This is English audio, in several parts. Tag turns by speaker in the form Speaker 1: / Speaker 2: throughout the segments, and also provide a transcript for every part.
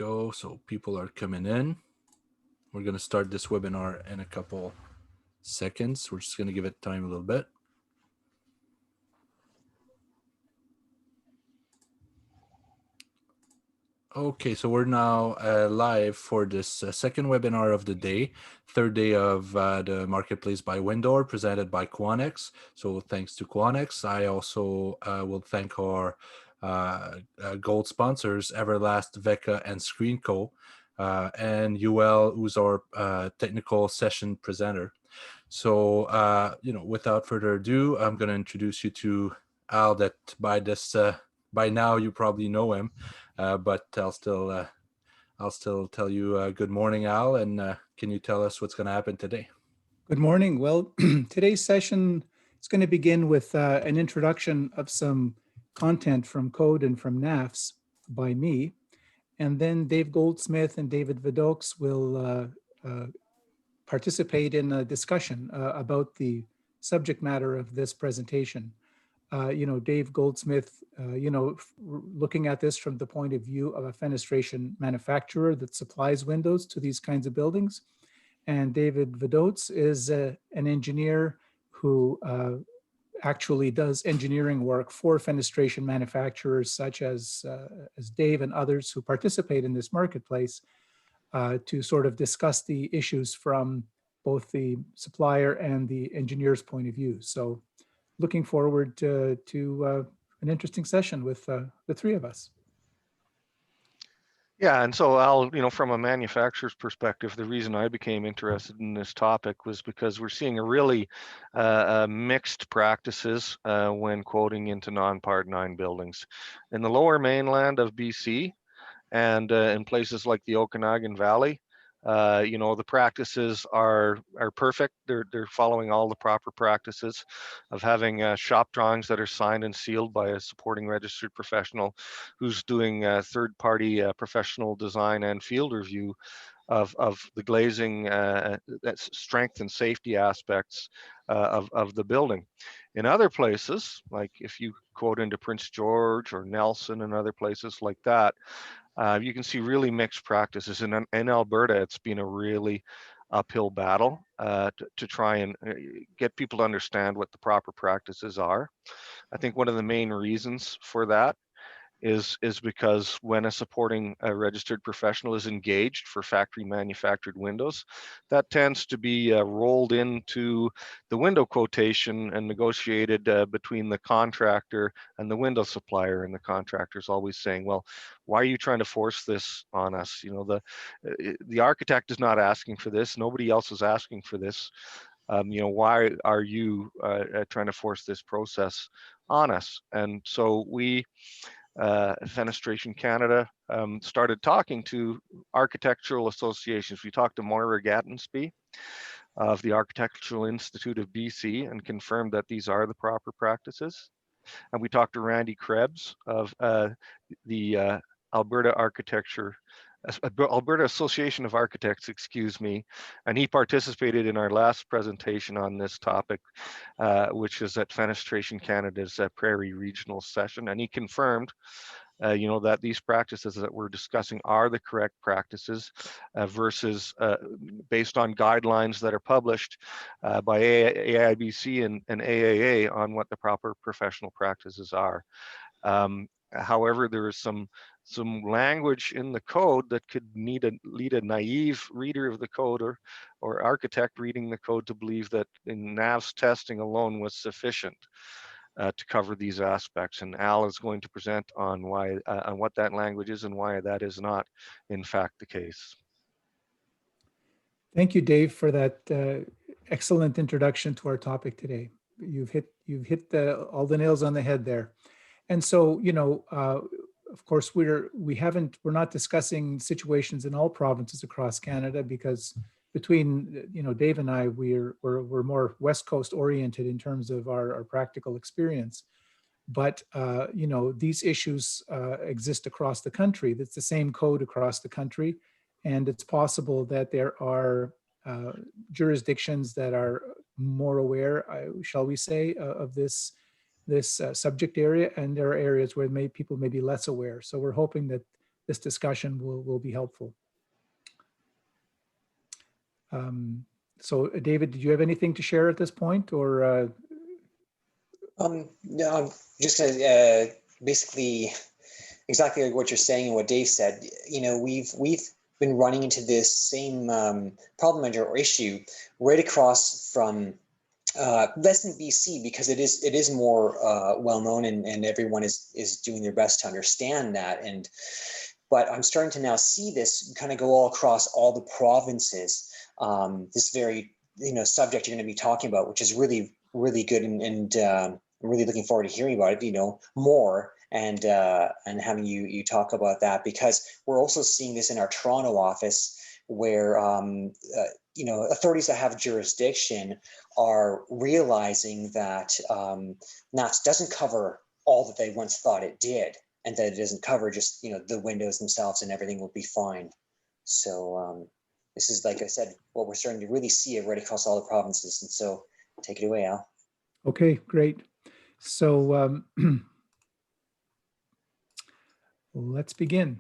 Speaker 1: go. So people are coming in. We're going to start this webinar in a couple seconds. We're just going to give it time a little bit. Okay, so we're now live for this second webinar of the day, third day of the Marketplace by Windor presented by Quanex. So thanks to Quanex. I also will thank our gold sponsors, Everlast, Veka, and ScreenCo, and UL, who's our technical session presenter. So, without further ado, I'm going to introduce you to Al, that by now you probably know him. But I'll still tell you good morning, Al, and can you tell us what's going to happen today?
Speaker 2: Good morning. Well, today's session is going to begin with an introduction of some content from code and from NAFS by me, and then Dave Goldsmith and David Vadocz will participate in a discussion about the subject matter of this presentation. Dave Goldsmith, looking at this from the point of view of a fenestration manufacturer that supplies windows to these kinds of buildings. And David Vadocz is an engineer who actually does engineering work for fenestration manufacturers such as Dave and others who participate in this marketplace to sort of discuss the issues from both the supplier and the engineer's point of view. So looking forward to an interesting session with the three of us.
Speaker 3: Yeah, and so Al, from a manufacturer's perspective, the reason I became interested in this topic was because we're seeing a really mixed practices when quoting into non-Part 9 buildings. In the lower mainland of BC and in places like the Okanagan Valley, the practices are perfect. They're following all the proper practices of having shop drawings that are signed and sealed by a supporting registered professional who's doing third-party professional design and field review of the glazing strength and safety aspects of the building. In other places, like if you quote into Prince George or Nelson and other places like that, you can see really mixed practices. In Alberta, it's been a really uphill battle to try and get people to understand what the proper practices are. I think one of the main reasons for that is because when a supporting registered professional is engaged for factory manufactured windows, that tends to be rolled into the window quotation and negotiated between the contractor and the window supplier, and the contractor's always saying, well, why are you trying to force this on us? The architect is not asking for this, nobody else is asking for this. Why are you trying to force this process on us? And so we Fenestration Canada started talking to architectural associations. We talked to Moira Gattensby of the Architectural Institute of BC and confirmed that these are the proper practices. And we talked to Randy Krebs of the Alberta Association of Architects, and he participated in our last presentation on this topic, which is at Fenestration Canada's Prairie Regional session, and he confirmed that these practices that we're discussing are the correct practices versus based on guidelines that are published by AIBC and AAA on what the proper professional practices are. However, there is some language in the code that could lead a naive reader of the code or architect reading the code to believe that in NAFS testing alone was sufficient to cover these aspects. And Al is going to present on why on what that language is and why that is not in fact the case.
Speaker 2: Thank you, Dave, for that excellent introduction to our topic today. You've hit all the nails on the head there. And so, of course, we're not discussing situations in all provinces across Canada, because between Dave and I, we're more West Coast oriented in terms of our practical experience. But these issues exist across the country. It's the same code across the country, and it's possible that there are jurisdictions that are more aware, shall we say, of this subject area, and there are areas where people may be less aware. So we're hoping that this discussion will be helpful. So David, did you have anything to share at this point, or?
Speaker 4: No, I'm just gonna basically exactly like what you're saying and what Dave said. You know, we've been running into this same problem or issue right across from less than BC, because it is more well known, and everyone is doing their best to understand that. But I'm starting to now see this kind of go all across all the provinces. This very subject you're going to be talking about, which is really good, and I'm really looking forward to hearing about it, more, and having you talk about that, because we're also seeing this in our Toronto office, where authorities that have jurisdiction are realizing that NAFS doesn't cover all that they once thought it did, and that it doesn't cover just the windows themselves, and everything will be fine. So this is, like I said, what we're starting to really see it right across all the provinces. And so take it away, Al.
Speaker 2: Okay, great. So let's begin.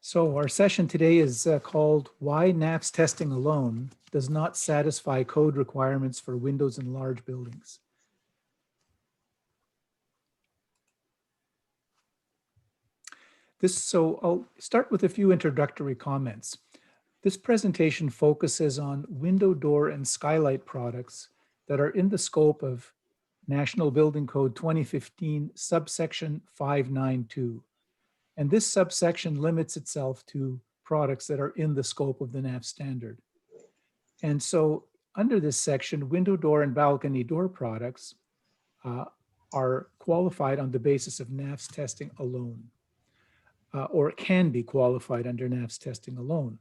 Speaker 2: So our session today is called Why NAFS Testing Alone Does Not Satisfy Code Requirements for Windows in Large Buildings. So I'll start with a few introductory comments. This presentation focuses on window, door, and skylight products that are in the scope of National Building Code 2015, subsection 592. And this subsection limits itself to products that are in the scope of the NAFS standard. And so under this section, window, door, and balcony door products are qualified on the basis of NAFS testing alone, or can be qualified under NAFS testing alone.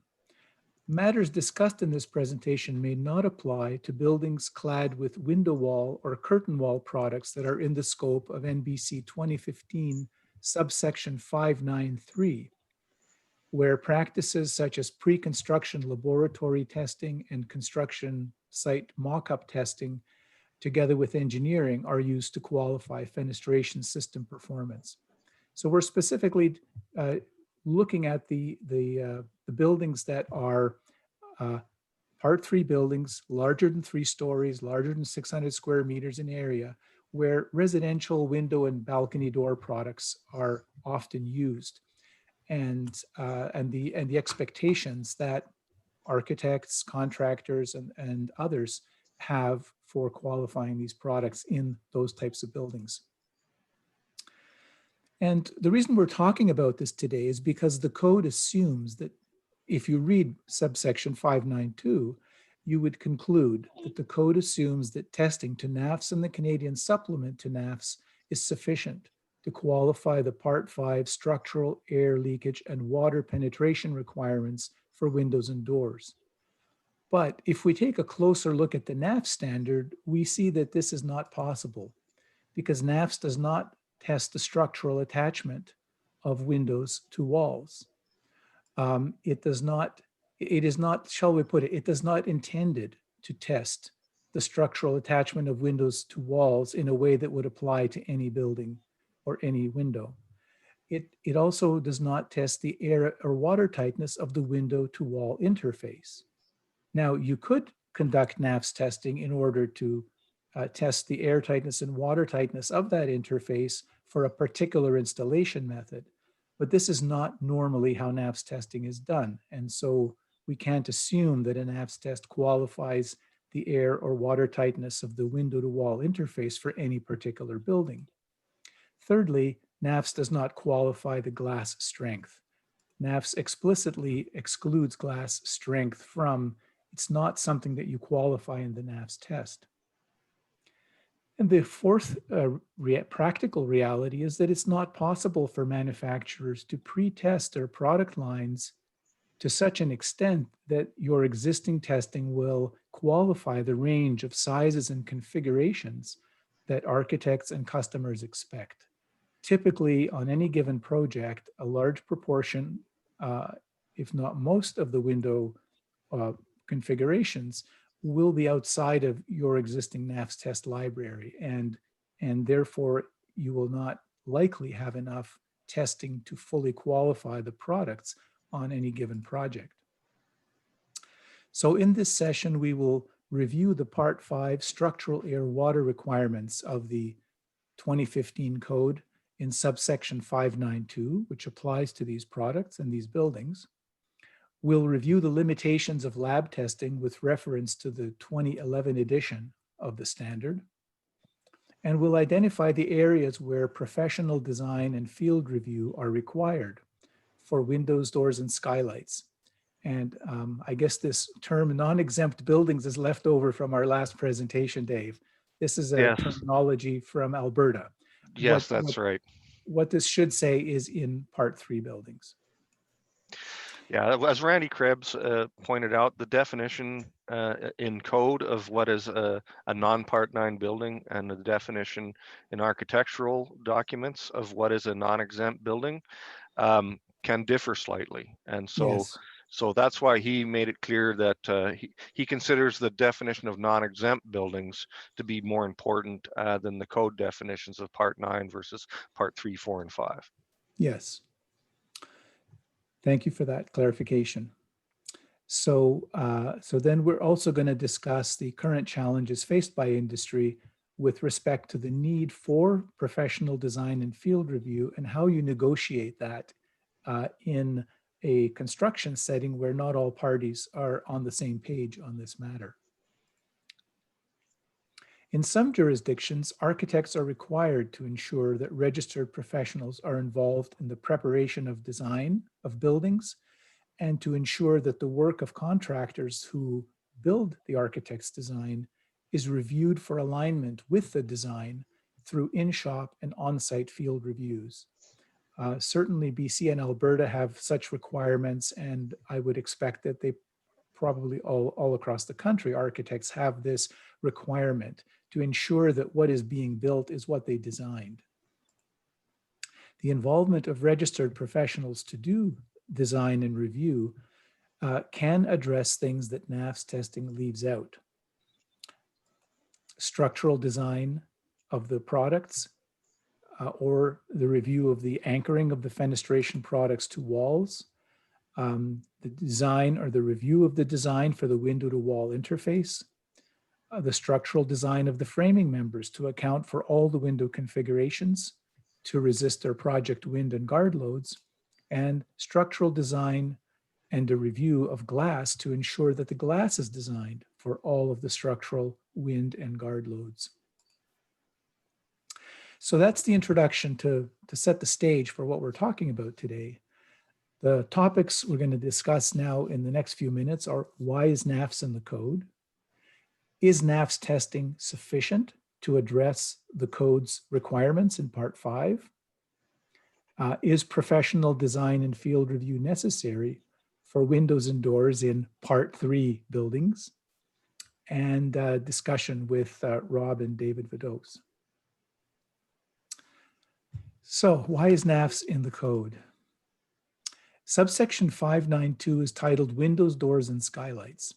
Speaker 2: Matters discussed in this presentation may not apply to buildings clad with window wall or curtain wall products that are in the scope of NBC 2015, subsection 593, where practices such as pre-construction laboratory testing and construction site mock-up testing, together with engineering, are used to qualify fenestration system performance. So we're specifically looking at the buildings that are Part 3 buildings, larger than 3 stories, larger than 600 square meters in area, where residential window and balcony door products are often used, and the expectations that architects, contractors, and others have for qualifying these products in those types of buildings. And the reason we're talking about this today is because the code assumes that if you read subsection 592, you would conclude that the code assumes that testing to NAFS and the Canadian supplement to NAFS is sufficient to qualify the Part 5 structural, air leakage, and water penetration requirements for windows and doors. But if we take a closer look at the NAFS standard, we see that this is not possible, because NAFS does not test the structural attachment of windows to walls. It is not, shall we put it, it does not intended to test the structural attachment of windows to walls in a way that would apply to any building or any window. It also does not test the air or water tightness of the window to wall interface. Now, you could conduct NAFS testing in order to test the air tightness and water tightness of that interface for a particular installation method, but this is not normally how NAFS testing is done. And so we can't assume that a NAFS test qualifies the air or water tightness of the window to wall interface for any particular building. Thirdly, NAFS does not qualify the glass strength. NAFS explicitly excludes glass strength from, it's not something that you qualify in the NAFS test. And the fourth practical reality is that it's not possible for manufacturers to pre-test their product lines to such an extent that your existing testing will qualify the range of sizes and configurations that architects and customers expect. Typically, on any given project, a large proportion, if not most of the window configurations will be outside of your existing NAFS test library, and therefore you will not likely have enough testing to fully qualify the products on any given project. So in this session, we will review the Part 5 structural air water requirements of the 2015 code in subsection 592, which applies to these products and these buildings. We'll review the limitations of lab testing with reference to the 2011 edition of the standard. And we'll identify the areas where professional design and field review are required for windows, doors, and skylights. And I guess this term non-exempt buildings is left over from our last presentation, Dave. This is a terminology from Alberta.
Speaker 3: Yes, that's right.
Speaker 2: What this should say is in Part 3 buildings.
Speaker 3: Yeah, as Randy Krebs pointed out, the definition in code of what is a non-Part 9 building and the definition in architectural documents of what is a non-exempt building can differ slightly. And so,
Speaker 2: Yes.
Speaker 3: So that's why he made it clear that he considers the definition of non-exempt buildings to be more important than the code definitions of Part 9 versus Part 3, 4, and 5.
Speaker 2: Yes. Thank you for that clarification. So, so then we're also going to discuss the current challenges faced by industry with respect to the need for professional design and field review and how you negotiate that in a construction setting where not all parties are on the same page on this matter. In some jurisdictions, architects are required to ensure that registered professionals are involved in the preparation of design of buildings and to ensure that the work of contractors who build the architect's design is reviewed for alignment with the design through in-shop and on-site field reviews. Certainly BC and Alberta have such requirements, and I would expect that they probably all across the country, architects have this requirement to ensure that what is being built is what they designed. The involvement of registered professionals to do design and review can address things that NAFS testing leaves out. Structural design of the products, or the review of the anchoring of the fenestration products to walls, the design or the review of the design for the window to wall interface, the structural design of the framing members to account for all the window configurations to resist their project wind and guard loads, and structural design and a review of glass to ensure that the glass is designed for all of the structural wind and guard loads. So that's the introduction to set the stage for what we're talking about today. The topics we're going to discuss now in the next few minutes are: why is NAFS in the code? Is NAFS testing sufficient to address the code's requirements in Part 5? Is professional design and field review necessary for windows and doors in Part 3 buildings? And discussion with Rob and David Vadocz. So why is NAFS in the code? Subsection 592 is titled Windows, Doors, and Skylights.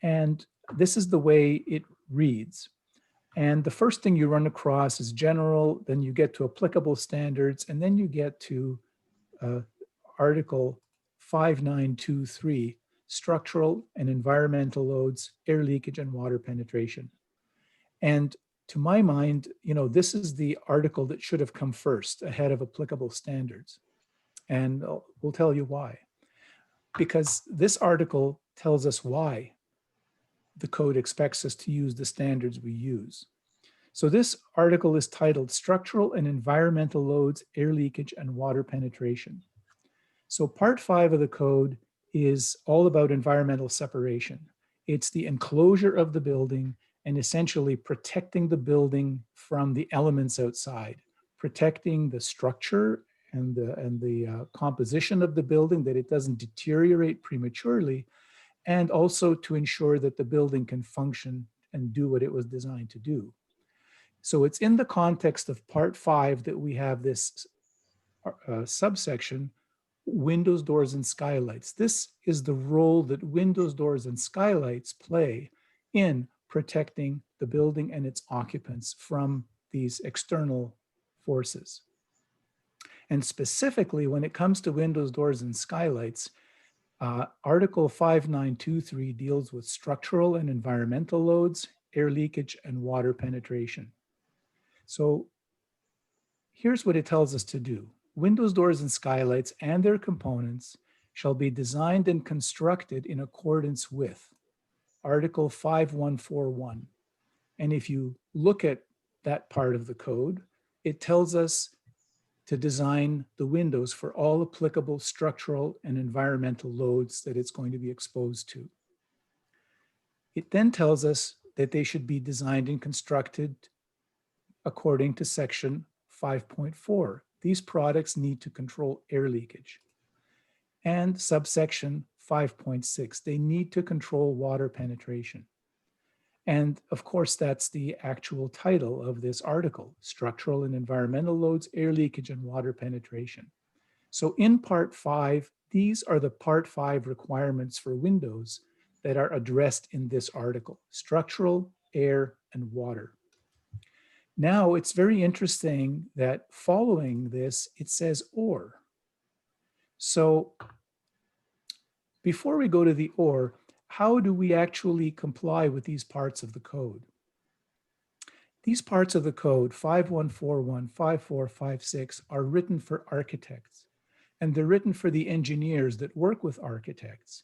Speaker 2: And this is the way it reads. And the first thing you run across is general, then you get to applicable standards, and then you get to Article 5923, structural and environmental loads, air leakage, and water penetration. And to my mind, you know, this is the article that should have come first ahead of applicable standards. And we'll tell you why. Because this article tells us why the code expects us to use the standards we use. So this article is titled Structural and Environmental Loads, Air Leakage, and Water Penetration. So Part 5 of the code is all about environmental separation. It's the enclosure of the building and essentially protecting the building from the elements outside, protecting the structure and the composition of the building, that it doesn't deteriorate prematurely, and also to ensure that the building can function and do what it was designed to do. So it's in the context of Part 5 that we have this subsection, windows, doors, and skylights. This is the role that windows, doors, and skylights play in protecting the building and its occupants from these external forces. And specifically, when it comes to windows, doors, and skylights, Article 5923 deals with structural and environmental loads, air leakage, and water penetration. So here's what it tells us to do. Windows, doors, and skylights and their components shall be designed and constructed in accordance with Article 5141. And if you look at that part of the code, it tells us to design the windows for all applicable structural and environmental loads that it's going to be exposed to. It then tells us that they should be designed and constructed according to section 5.4. These products need to control air leakage. And subsection 5.6, they need to control water penetration. And of course, that's the actual title of this article, Structural and Environmental Loads, Air Leakage, and Water Penetration. So in part 5, these are the part 5 requirements for windows that are addressed in this article, structural, air, and water. Now, it's very interesting that following this, it says or. So before we go to the or, how do we actually comply with these parts of the code? These parts of the code, 5141, 5456, are written for architects, and they're written for the engineers that work with architects.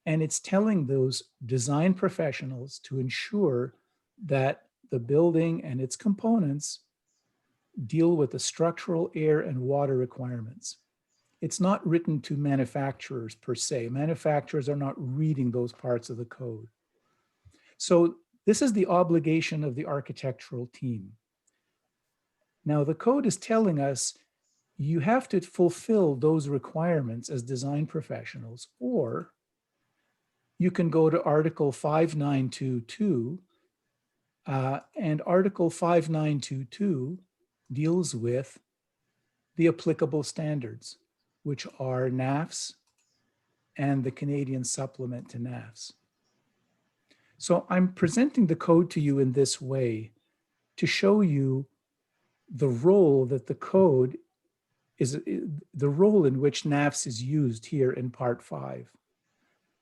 Speaker 2: And it's telling those design professionals to ensure that the building and its components deal with the structural, air, and water requirements. It's not written to manufacturers per se. Manufacturers are not reading those parts of the code. So this is the obligation of the architectural team. Now the code is telling us you have to fulfill those requirements as design professionals, or you can go to Article 5922, and Article 5922 deals with the applicable standards, which are NAFS and the Canadian supplement to NAFS. So I'm presenting the code to you in this way to show you the role that the code is, the role in which NAFS is used here in Part 5.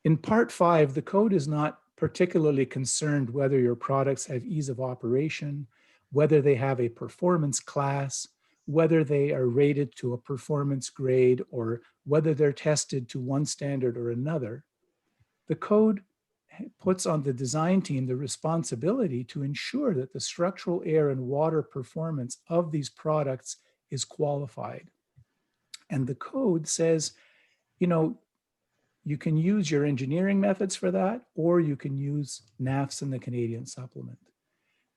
Speaker 2: In Part 5, the code is not particularly concerned whether your products have ease of operation, whether they have a performance class, whether they are rated to a performance grade, or whether they're tested to one standard or another. The code puts on the design team the responsibility to ensure that the structural, air, and water performance of these products is qualified. And the code says, you know, you can use your engineering methods for that, or you can use NAFS and the Canadian supplement.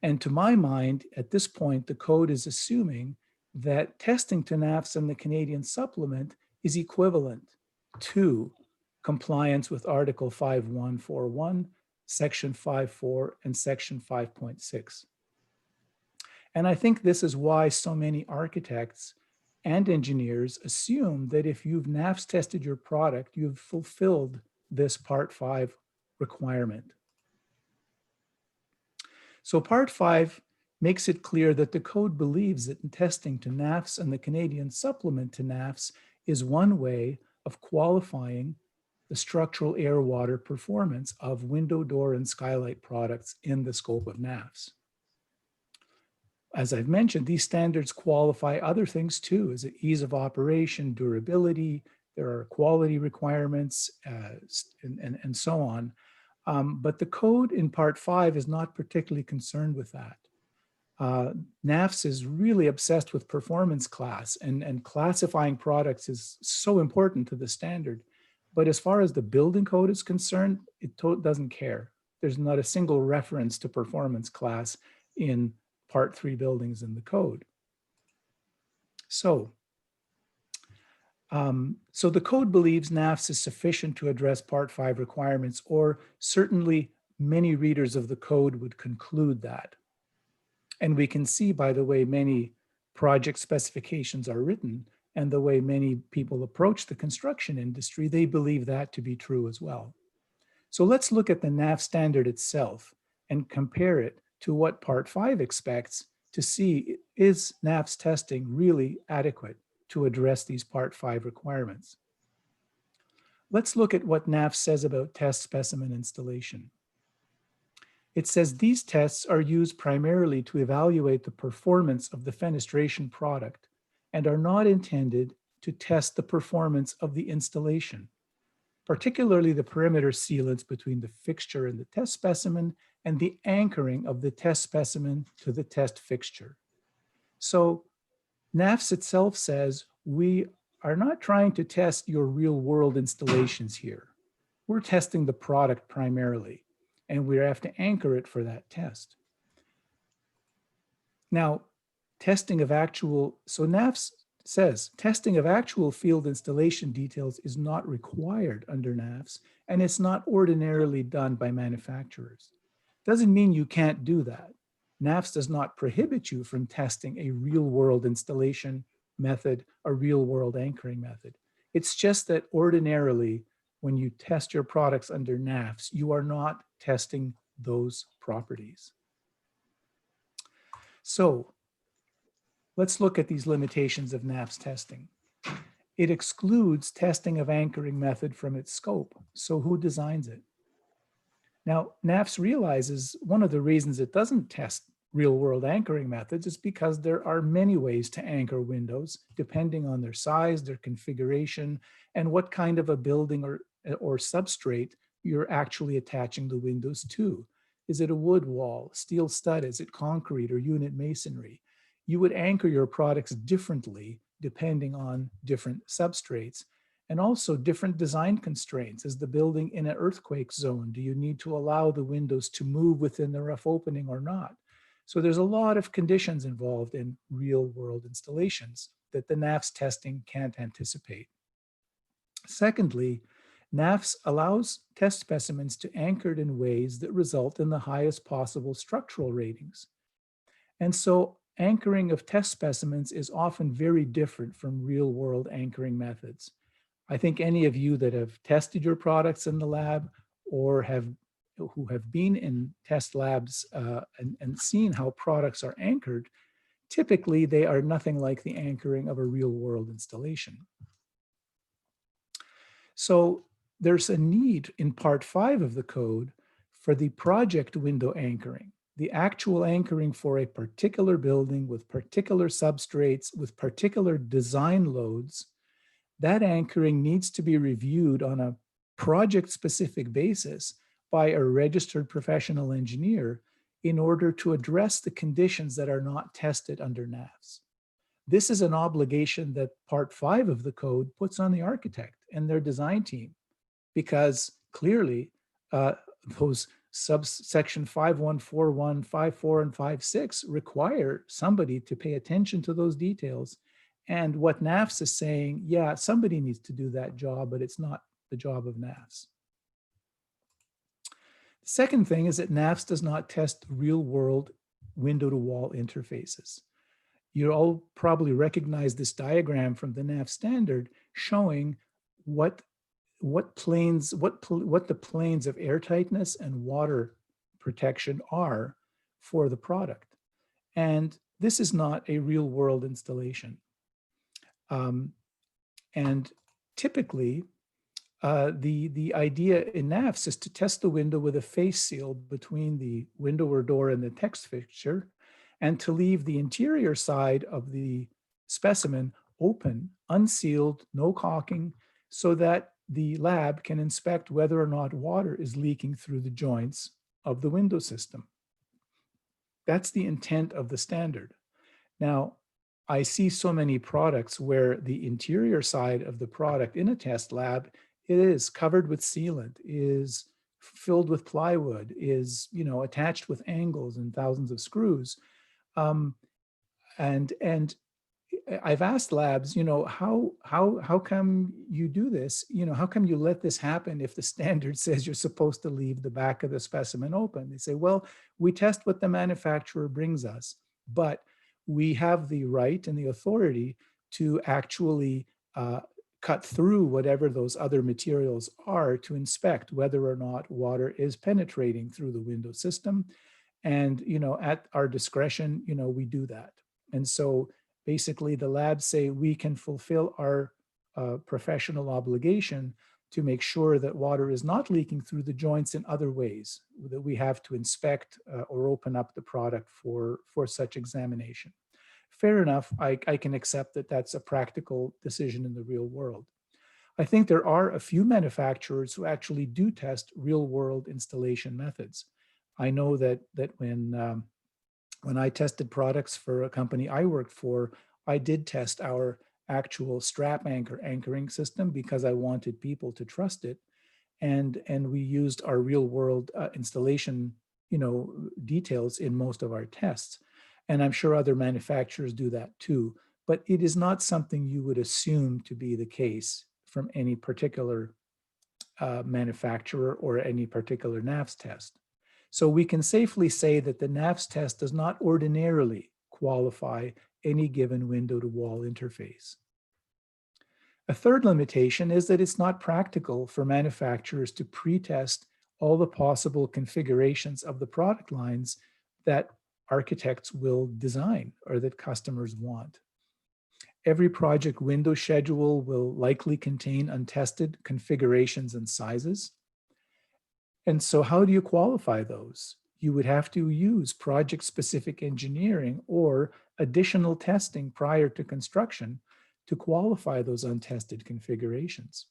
Speaker 2: And to my mind, at this point, the code is assuming that testing to NAFS and the Canadian supplement is equivalent to compliance with Article 5141, Section 5.4, and Section 5.6. And I think this is why so many architects and engineers assume that if you've NAFS tested your product, you've fulfilled this Part 5 requirement. So Part 5 makes it clear that the code believes that testing to NAFS and the Canadian supplement to NAFS is one way of qualifying the structural air water performance of window, door, and skylight products in the scope of NAFS. As I've mentioned, these standards qualify other things too, as ease of operation, durability, there are quality requirements, and so on. But the code in Part 5 is not particularly concerned with that. NAFS is really obsessed with performance class, and classifying products is so important to the standard. But as far as the building code is concerned, it doesn't care. There's not a single reference to performance class in Part 3 buildings in the code. So the code believes NAFS is sufficient to address Part 5 requirements, or certainly many readers of the code would conclude that. And we can see by the way many project specifications are written and the way many people approach the construction industry, they believe that to be true as well. So let's look at the NAFS standard itself and compare it to what Part 5 expects to see, is NAFS testing really adequate to address these Part 5 requirements. Let's look at what NAFS says about test specimen installation. It says these tests are used primarily to evaluate the performance of the fenestration product and are not intended to test the performance of the installation, particularly the perimeter sealants between the fixture and the test specimen and the anchoring of the test specimen to the test fixture. So NAFS itself says we are not trying to test your real world installations here. We're testing the product primarily, and we have to anchor it for that test. Now, testing of actual, so NAFS says testing of actual field installation details is not required under NAFS, and it's not ordinarily done by manufacturers. Doesn't mean you can't do that. NAFS does not prohibit you from testing a real world installation method, a real world anchoring method. It's just that ordinarily, when you test your products under NAFS, you are not testing those properties. So let's look at these limitations of NAFS testing. It excludes testing of anchoring method from its scope. So who designs it? Now, NAFS realizes one of the reasons it doesn't test real-world anchoring methods is because there are many ways to anchor windows, depending on their size, their configuration, and what kind of a building or substrate you're actually attaching the windows to. Is it a wood wall, steel stud? Is it concrete or unit masonry? You would anchor your products differently depending on different substrates and also different design constraints. Is the building in an earthquake zone? Do you need to allow the windows to move within the rough opening or not? So there's a lot of conditions involved in real world installations that the NAFS testing can't anticipate. Secondly, NAFS allows test specimens to anchor in ways that result in the highest possible structural ratings. And so anchoring of test specimens is often very different from real world anchoring methods. I think any of you that have tested your products in the lab or who have been in test labs and seen how products are anchored, typically they are nothing like the anchoring of a real world installation. So there's a need in Part 5 of the code for the project window anchoring, the actual anchoring for a particular building with particular substrates, with particular design loads. That anchoring needs to be reviewed on a project-specific basis by a registered professional engineer in order to address the conditions that are not tested under NAFS. This is an obligation that Part 5 of the code puts on the architect and their design team, because clearly those subsection 5141, 54, and 56 require somebody to pay attention to those details. And what NAFS is saying, yeah, somebody needs to do that job, but it's not the job of NAFS. The second thing is that NAFS does not test real-world window-to-wall interfaces. You all probably recognize this diagram from the NAFS standard showing what the planes of airtightness and water protection are for the product. And this is not a real-world installation. And typically, the idea in NAFS is to test the window with a face seal between the window or door and the text fixture, and to leave the interior side of the specimen open, unsealed, no caulking, so that the lab can inspect whether or not water is leaking through the joints of the window system. That's the intent of the standard. Now, I see so many products where the interior side of the product in a test lab is covered with sealant, is filled with plywood, is attached with angles and thousands of screws. And I've asked labs, how come you do this? How come you let this happen if the standard says you're supposed to leave the back of the specimen open? They say, well, we test what the manufacturer brings us, but we have the right and the authority to actually cut through whatever those other materials are to inspect whether or not water is penetrating through the window system. And, at our discretion, we do that. And so basically the labs say we can fulfill our professional obligation to make sure that water is not leaking through the joints in other ways, that we have to inspect or open up the product for such examination. Fair enough, I can accept that that's a practical decision in the real world. I think there are a few manufacturers who actually do test real world installation methods. I know that when I tested products for a company I worked for, I did test our actual strap anchor anchoring system because I wanted people to trust it. And we used our real world installation, details in most of our tests. And I'm sure other manufacturers do that too, but it is not something you would assume to be the case from any particular manufacturer or any particular NAFS test. So we can safely say that the NAFS test does not ordinarily qualify any given window to wall interface. A third limitation is that it's not practical for manufacturers to pre-test all the possible configurations of the product lines that architects will design or that customers want. Every project window schedule will likely contain untested configurations and sizes. And so how do you qualify those? You would have to use project-specific engineering or additional testing prior to construction to qualify those untested configurations.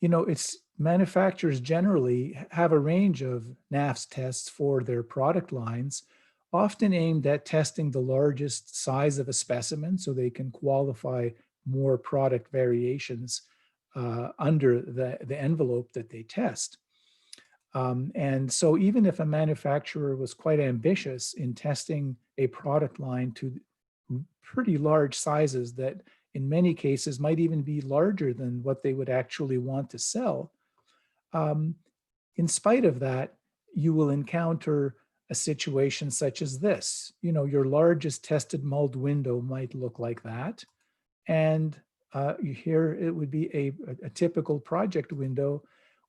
Speaker 2: It's manufacturers generally have a range of NAFS tests for their product lines, often aimed at testing the largest size of a specimen so they can qualify more product variations under the envelope that they test. And so even if a manufacturer was quite ambitious in testing a product line to pretty large sizes that in many cases might even be larger than what they would actually want to sell, in spite of that, you will encounter a situation such as this. Your largest tested mulled window might look like that. And here it would be a typical project window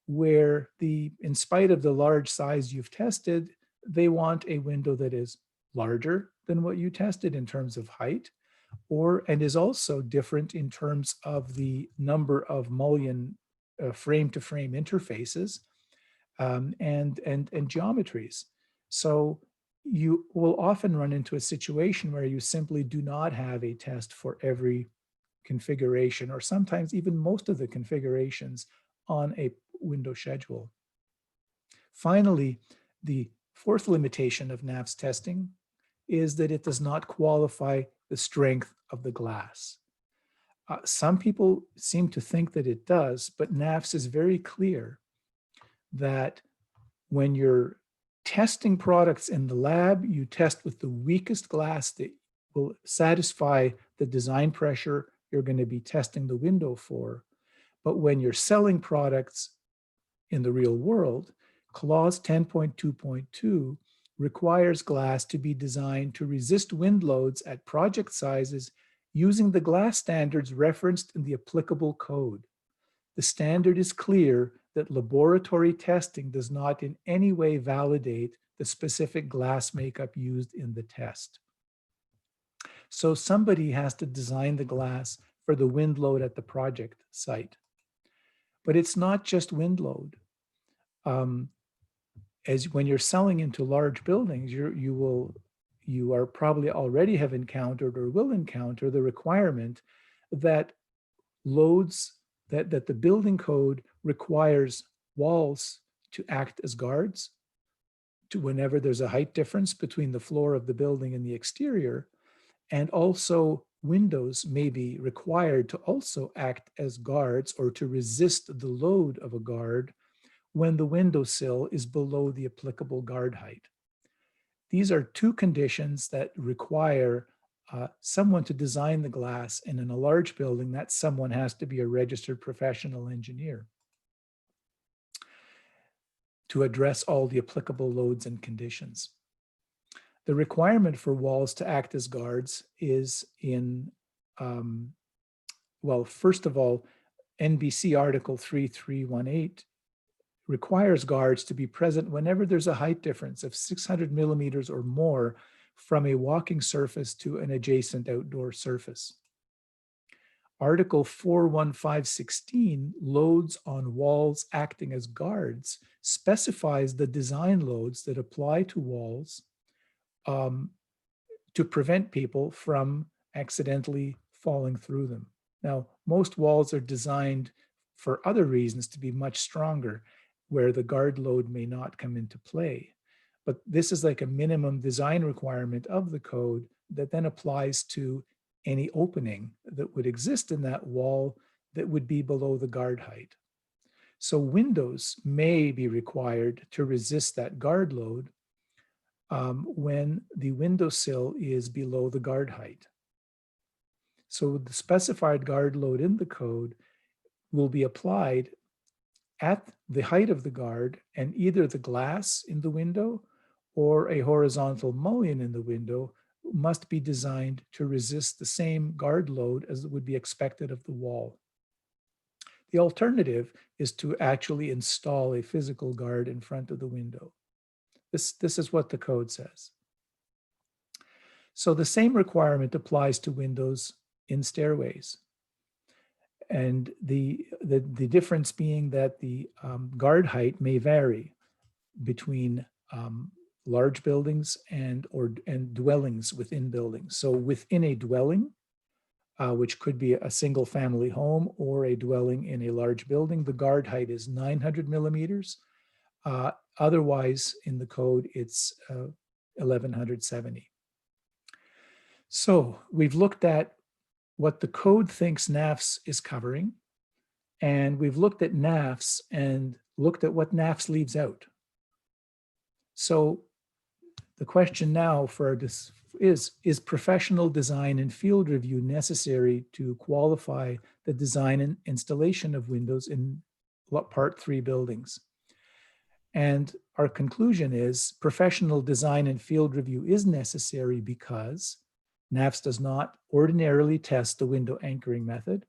Speaker 2: where in spite of the large size you've tested, they want a window that is larger than what you tested in terms of height, and is also different in terms of the number of mullion frame-to-frame interfaces and geometries. So you will often run into a situation where you simply do not have a test for every configuration, or sometimes even most of the configurations on a window schedule. Finally, the fourth limitation of NAFS testing is that it does not qualify the strength of the glass. Some people seem to think that it does, but NAFS is very clear that when you're testing products in the lab, you test with the weakest glass that will satisfy the design pressure you're going to be testing the window for. But when you're selling products in the real world, clause 10.2.2 requires glass to be designed to resist wind loads at project sizes using the glass standards referenced in the applicable code. The standard is clear that laboratory testing does not in any way validate the specific glass makeup used in the test. So somebody has to design the glass for the wind load at the project site. But it's not just wind load. As when you're selling into large buildings, you are probably already have encountered or will encounter the requirement that loads that the building code requires walls to act as guards to whenever there's a height difference between the floor of the building and the exterior, and also windows may be required to also act as guards or to resist the load of a guard when the windowsill is below the applicable guard height. These are two conditions that require someone to design the glass, and in a large building, that someone has to be a registered professional engineer to address all the applicable loads and conditions. The requirement for walls to act as guards is in, well, first of all, NBC Article 3318 requires guards to be present whenever there's a height difference of 600 millimeters or more from a walking surface to an adjacent outdoor surface. Article 41516, loads on walls acting as guards, specifies the design loads that apply to walls to prevent people from accidentally falling through them. Now, most walls are designed for other reasons to be much stronger, where the guard load may not come into play. But this is like a minimum design requirement of the code that then applies to any opening that would exist in that wall that would be below the guard height. So windows may be required to resist that guard load when the windowsill is below the guard height. So the specified guard load in the code will be applied at the height of the guard, and either the glass in the window or a horizontal mullion in the window must be designed to resist the same guard load as would be expected of the wall. The alternative is to actually install a physical guard in front of the window. This is what the code says. So the same requirement applies to windows in stairways. And the difference being that the guard height may vary between large buildings and dwellings within buildings. So within a dwelling, which could be a single family home or a dwelling in a large building, the guard height is 900 millimeters. Otherwise, in the code, it's 1170. So we've looked at what the code thinks NAFS is covering, and we've looked at NAFS and looked at what NAFS leaves out. So the question now for this is professional design and field review necessary to qualify the design and installation of windows in Part 3 buildings? And our conclusion is professional design and field review is necessary because NAFS does not ordinarily test the window anchoring method.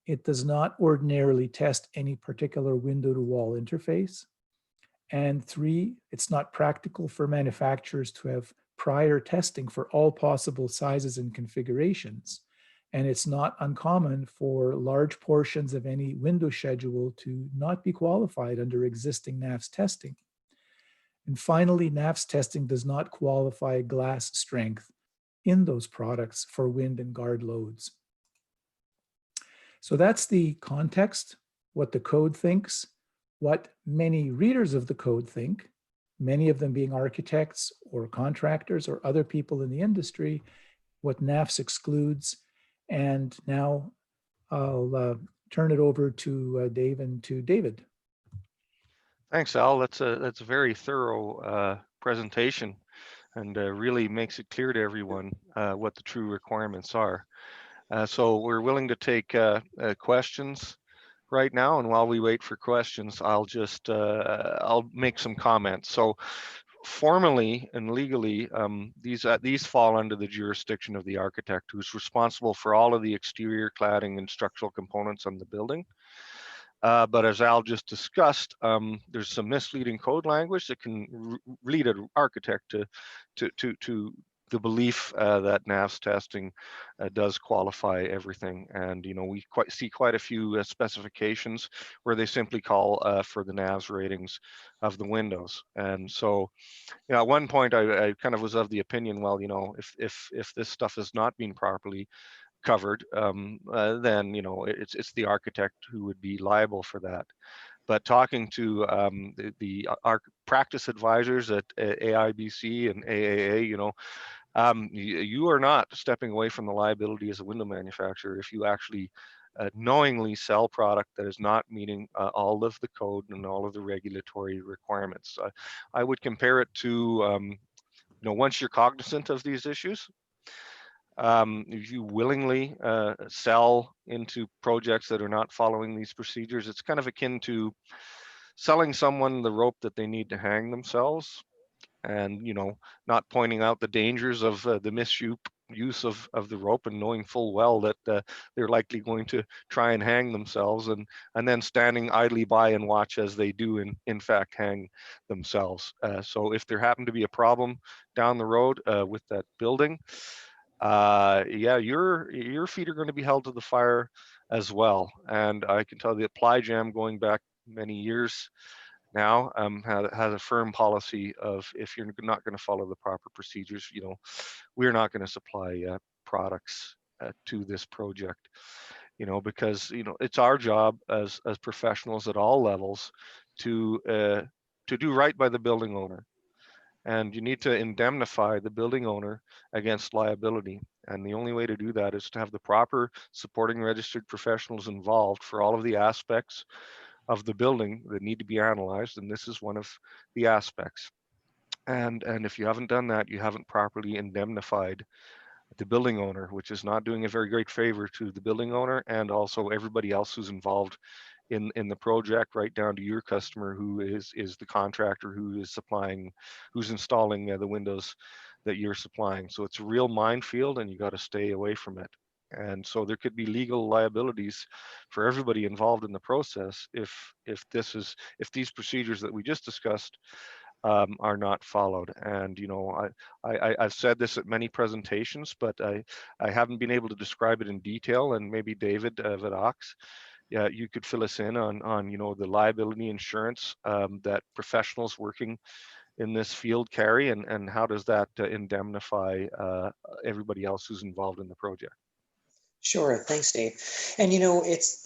Speaker 2: It does not ordinarily test any particular window to wall interface. And 3, it's not practical for manufacturers to have prior testing for all possible sizes and configurations. And it's not uncommon for large portions of any window schedule to not be qualified under existing NAFS testing. And finally, NAFS testing does not qualify glass strength in those products for wind and guard loads. So that's the context, what the code thinks, what many readers of the code think, many of them being architects or contractors or other people in the industry, what NAFS excludes. And now I'll turn it over to Dave and to David.
Speaker 3: Thanks, Al. That's a very thorough presentation, and really makes it clear to everyone what the true requirements are. So we're willing to take questions right now, and while we wait for questions, I'll just I'll make some comments. So formally and legally, these fall under the jurisdiction of the architect, who's responsible for all of the exterior cladding and structural components on the building. But as Al just discussed, there's some misleading code language that can lead an architect to the belief that NAFS testing does qualify everything. And, you know, we see quite a few specifications where they simply call for the NAFS ratings of the windows. And so, you know, at one point I kind of was of the opinion, well, you know, if this stuff has not been properly covered, then, you know, it's the architect who would be liable for that. But talking to our practice advisors at AIBC and AAA, you know, you are not stepping away from the liability as a window manufacturer if you actually knowingly sell product that is not meeting all of the code and all of the regulatory requirements. I would compare it to, you know, once you're cognizant of these issues, if you willingly sell into projects that are not following these procedures, it's kind of akin to selling someone the rope that they need to hang themselves, and, you know, not pointing out the dangers of the misuse use of the rope, and knowing full well that they're likely going to try and hang themselves, and then standing idly by and watch as they do in fact hang themselves. So if there happened to be a problem down the road with that building, yeah, your feet are going to be held to the fire as well. And I can tell you that PlyGem, going back many years now, has a firm policy of, if you're not going to follow the proper procedures, we're not going to supply products to this project, because it's our job as professionals at all levels to do right by the building owner. And you need to indemnify the building owner against liability. And the only way to do that is to have the proper supporting registered professionals involved for all of the aspects of the building that need to be analyzed. And this is one of the aspects. And if you haven't done that, you haven't properly indemnified the building owner, which is not doing a very great favor to the building owner and also everybody else who's involved in the project, right down to your customer, who is the contractor who is supplying, who's installing the windows that you're supplying. So it's a real minefield, and you got to stay away from it. And so there could be legal liabilities for everybody involved in the process if these procedures that we just discussed are not followed. And I've said this at many presentations, but I haven't been able to describe it in detail. And maybe David Vadocz, yeah, you could fill us in on the liability insurance that professionals working in this field carry, and how does that indemnify everybody else who's involved in the project?
Speaker 4: Sure, thanks, Dave. And this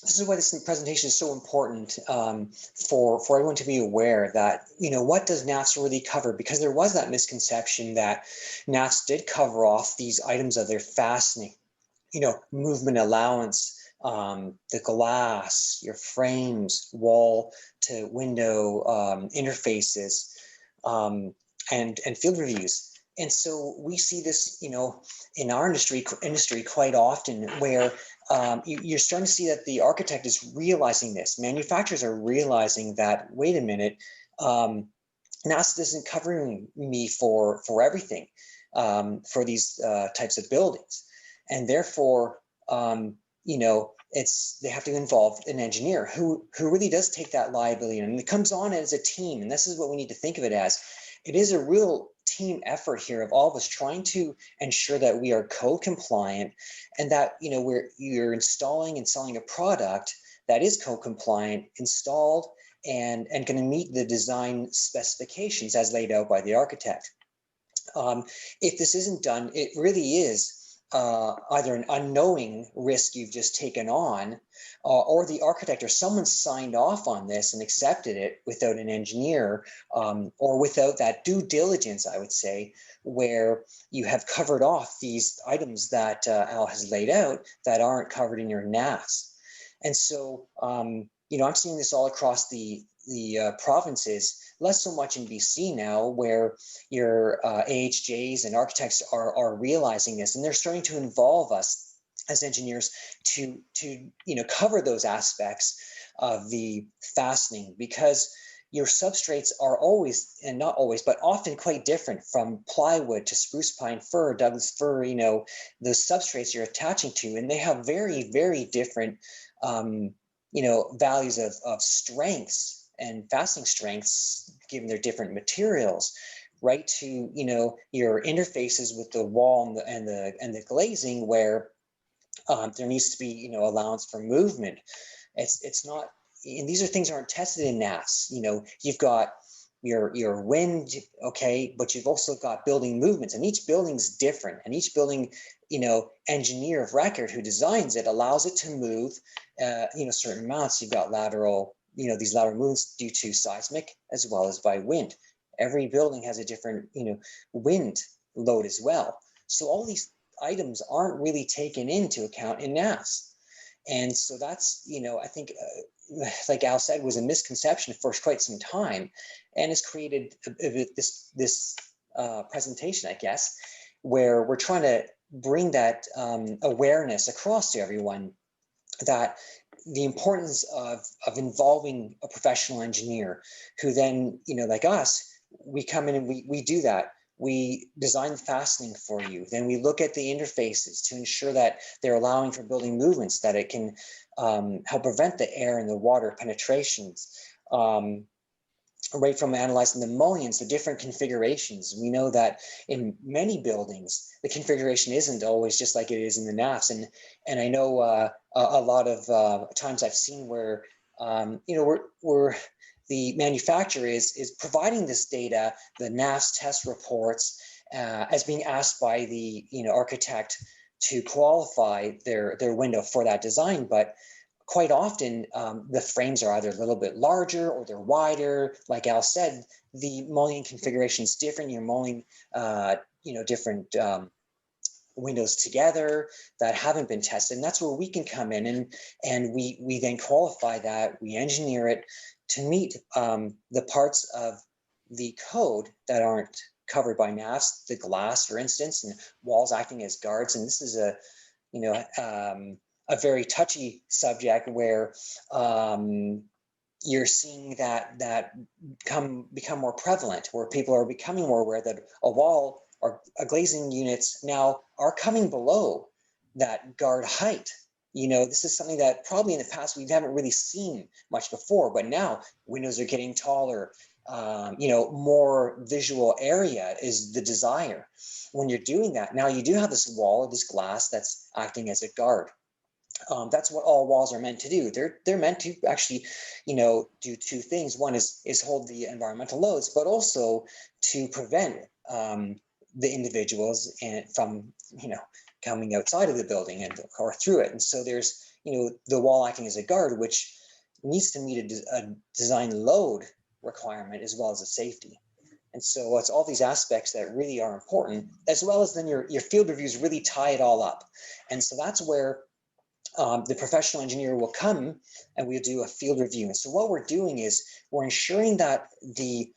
Speaker 4: is why this presentation is so important for everyone to be aware that, what does NAFS really cover? Because there was that misconception that NAFS did cover off these items of their fastening, movement allowance, the glass, your frames, wall to window interfaces, and field reviews. And so we see this, in our industry quite often, where you're starting to see that the architect is realizing this. Manufacturers are realizing that, wait a minute, NAFS isn't covering me for everything for these types of buildings. And therefore, they have to involve an engineer who really does take that liability, and it comes on as a team. And this is what we need to think of it as. It is a real team effort here of all of us trying to ensure that we are code compliant, and that you're installing and selling a product that is code compliant, installed, and going to meet the design specifications as laid out by the architect. If this isn't done, it really is either an unknowing risk you've just taken on, or the architect or someone signed off on this and accepted it without an engineer, or without that due diligence, I would say, where you have covered off these items that Al has laid out that aren't covered in your NAFS. And so, I'm seeing this all across the provinces, less so much in BC now, where your AHJs and architects are realizing this, and they're starting to involve us as engineers to cover those aspects of the fastening, because your substrates are always, and not always, but often quite different, from plywood to spruce pine fir, Douglas fir, those substrates you're attaching to, and they have very, very different values of strengths and fastening strengths, given their different materials, right to your interfaces with the wall and the glazing, where there needs to be allowance for movement. It's not, and these are things that aren't tested in NAFS. You've got your wind, okay, but you've also got building movements, and each building's different, and each building engineer of record who designs it allows it to move certain amounts. You've got lateral, these lateral movements due to seismic as well as by wind. Every building has a different wind load as well. So all these items aren't really taken into account in NAFS. And so that's, I think, like Al said, was a misconception for quite some time, and has created this presentation, I guess, where we're trying to bring that awareness across to everyone, that the importance of involving a professional engineer who then, like us, we come in and we do that. we design the fastening for you. Then we look at the interfaces to ensure that they're allowing for building movements, that it can help prevent the air and the water penetrations. Right from analyzing the mullions, the different configurations. We know that in many buildings, the configuration isn't always just like it is in the NAFS. And I know a lot of times I've seen where, the manufacturer is providing this data, the NAFS test reports, as being asked by the architect to qualify their window for that design. But quite often, the frames are either a little bit larger or they're wider. Like Al said, the mullion configuration is different. You're mulling, different windows together that haven't been tested. And that's where we can come in and we then qualify that, we engineer it to meet the parts of the code that aren't covered by NAFS, the glass, for instance, and walls acting as guards. And this is a very touchy subject where you're seeing that become more prevalent, where people are becoming more aware that a wall or a glazing units now are coming below that guard height. This is something that probably in the past we haven't really seen much before, but now windows are getting taller. More visual area is the desire. When you're doing that, now you do have this wall or this glass that's acting as a guard. That's what all walls are meant to do. They're meant to actually, do two things. One is hold the environmental loads, but also to prevent the individuals from, coming outside of the building or through it. And so there's, the wall acting as a guard, which needs to meet a design load requirement as well as a safety. And so it's all these aspects that really are important, as well as then your field reviews really tie it all up. And so that's where the professional engineer will come and we'll do a field review. And so what we're doing is we're ensuring that the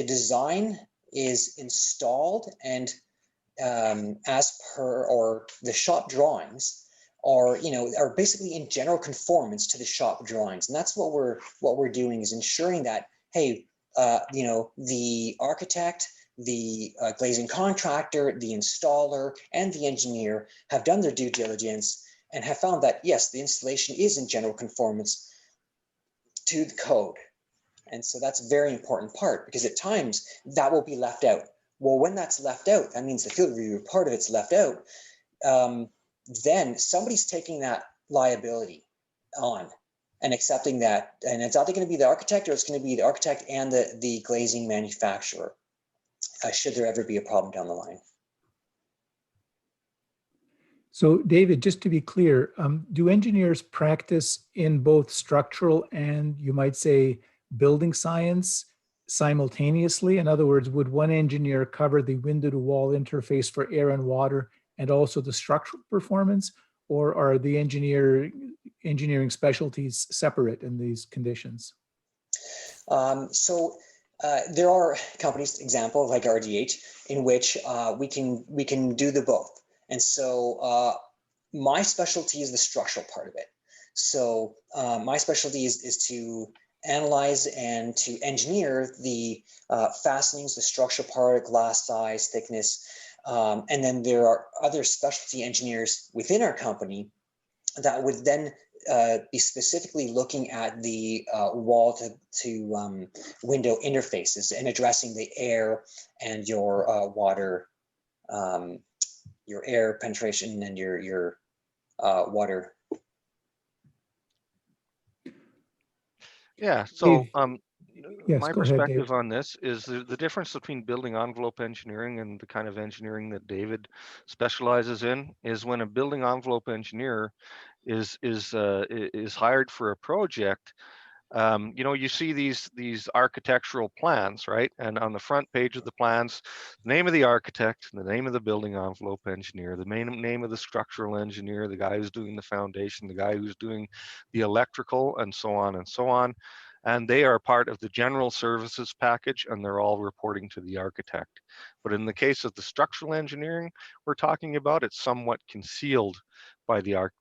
Speaker 4: design is installed and as per or the shop drawings are basically in general conformance to the shop drawings. And that's what we're doing is ensuring that, hey, the architect, the glazing contractor, the installer, and the engineer have done their due diligence and have found that, yes, the installation is in general conformance to the code. And so that's a very important part, because at times that will be left out. Well, when that's left out, that means the field review part of it's left out. Then somebody's taking that liability on and accepting that. And it's either going to be the architect or it's going to be the architect and the glazing manufacturer, should there ever be a problem down the line.
Speaker 2: So David, just to be clear, do engineers practice in both structural and, you might say, building science simultaneously? In other words, would one engineer cover the window to wall interface for air and water and also the structural performance, or are the engineering specialties separate in these conditions?
Speaker 4: There are companies, example like RDH, in which we can do the both. And so my specialty is the structural part of it. So my specialty is to analyze and to engineer the fastenings, the structural part, glass size, thickness. And then there are other specialty engineers within our company that would then be specifically looking at the wall to window interfaces and addressing the air and your water, your air penetration and your water.
Speaker 3: Yeah, so
Speaker 2: Yes,
Speaker 3: my
Speaker 2: go ahead,
Speaker 3: perspective
Speaker 2: Dave.
Speaker 3: on this is the difference between building envelope engineering and the kind of engineering that David specializes in is when a building envelope engineer is hired for a project. You see these architectural plans, right? And on the front page of the plans, the name of the architect, the name of the building envelope engineer, the name of the structural engineer, the guy who's doing the foundation, the guy who's doing the electrical, and so on and so on. And they are part of the general services package, and they're all reporting to the architect. But in the case of the structural engineering we're talking about, it's somewhat concealed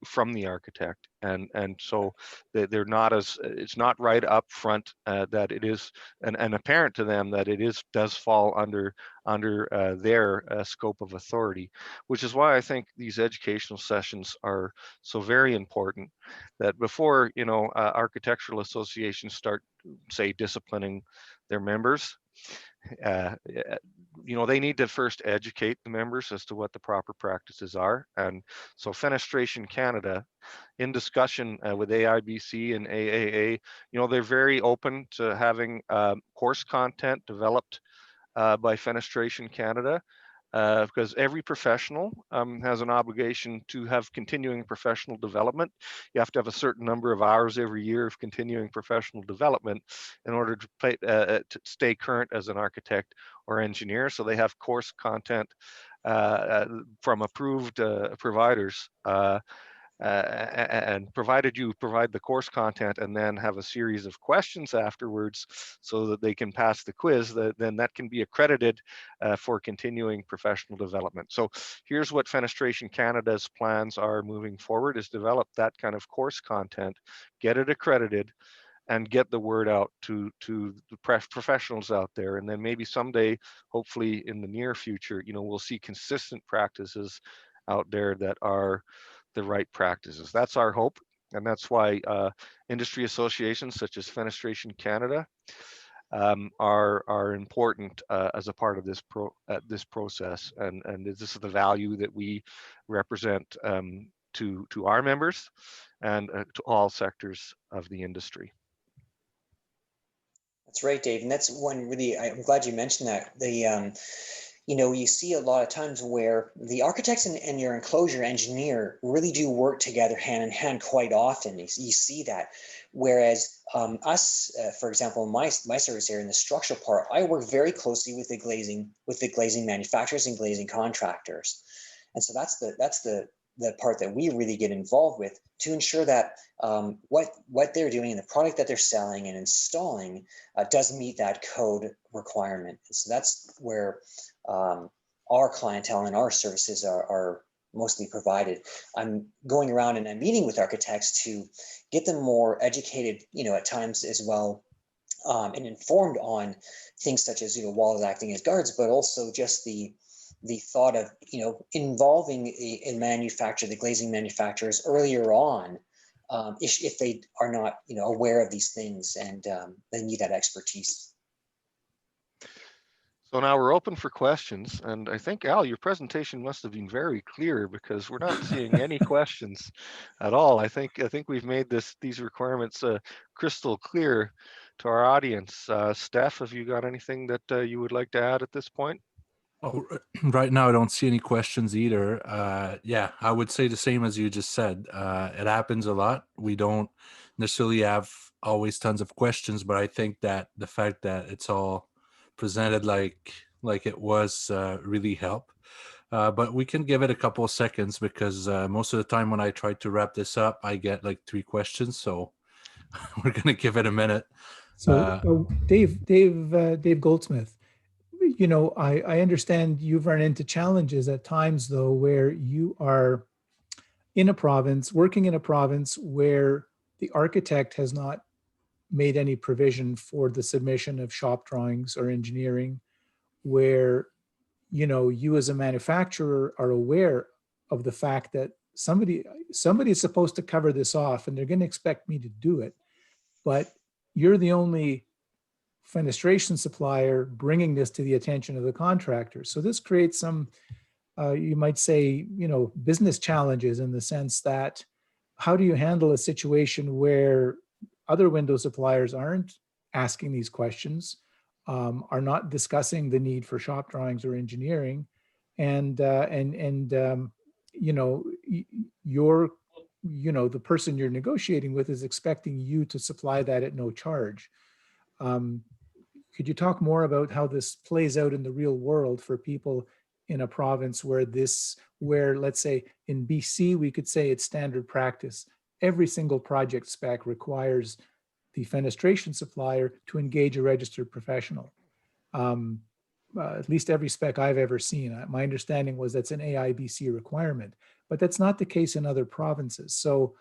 Speaker 3: from the architect, and so they're not as, it's not right up front that it is and apparent to them that it does fall under their scope of authority, which is why I think these educational sessions are so very important, that before, you know, architectural associations start, say, disciplining their members, you know, they need to first educate the members as to what the proper practices are. And so Fenestration Canada, in discussion with AIBC and AAA, you know, they're very open to having course content developed by Fenestration Canada, because every professional has an obligation to have continuing professional development. You have to have a certain number of hours every year of continuing professional development in order to stay current as an architect or engineer. So they have course content from approved providers. And provided you provide the course content and then have a series of questions afterwards so that they can pass the quiz, then that can be accredited for continuing professional development. So here's what Fenestration Canada's plans are moving forward, is develop that kind of course content, get it accredited, and get the word out to the professionals out there. And then maybe someday, hopefully in the near future, you know, we'll see consistent practices out there that are the right practices. That's our hope, and that's why industry associations such as Fenestration Canada are important as a part of this process, and this is the value that we represent to our members and to all sectors of the industry.
Speaker 4: That's right, Dave, and that's one really, I'm glad you mentioned that. The you know, you see a lot of times where the architects and your enclosure engineer really do work together hand in hand quite often. You see that. Whereas us, for example, my service area in the structural part, I work very closely with the glazing manufacturers and glazing contractors. And so that's the part that we really get involved with to ensure that what they're doing and the product that they're selling and installing does meet that code requirement. And so that's where our clientele and our services are mostly provided. I'm going around and I'm meeting with architects to get them more educated, you know, at times as well, and informed on things such as, you know, walls acting as guards, but also just the thought of, you know, involving a manufacturer, the glazing manufacturers earlier on, if they are not, you know, aware of these things and they need that expertise.
Speaker 3: So now we're open for questions, and I think, Al, your presentation must have been very clear, because we're not seeing any questions at all. I think we've made these requirements crystal clear to our audience. Steph, have you got anything that you would like to add at this point?
Speaker 1: Oh, right now I don't see any questions either. Yeah, I would say the same as you just said. It happens a lot. We don't necessarily have always tons of questions, but I think that the fact that it's all presented like it was really help. But we can give it a couple of seconds, because most of the time when I try to wrap this up, I get like 3 questions. So we're gonna give it a minute.
Speaker 2: So Dave Goldsmith, you know, I understand you've run into challenges at times, though, where you are in a province, working in a province where the architect has not made any provision for the submission of shop drawings or engineering, where, you know, you as a manufacturer are aware of the fact that somebody is supposed to cover this off and they're going to expect me to do it, but you're the only fenestration supplier bringing this to the attention of the contractor. So this creates some, you might say, you know, business challenges, in the sense that how do you handle a situation where other window suppliers aren't asking these questions, are not discussing the need for shop drawings or engineering, and you know, the person you're negotiating with is expecting you to supply that at no charge. Could you talk more about how this plays out in the real world for people in a province where let's say in BC, we could say it's standard practice. Every single project spec requires the fenestration supplier to engage a registered professional. at least every spec I've ever seen. My understanding was that's an AIBC requirement, but that's not the case in other provinces. So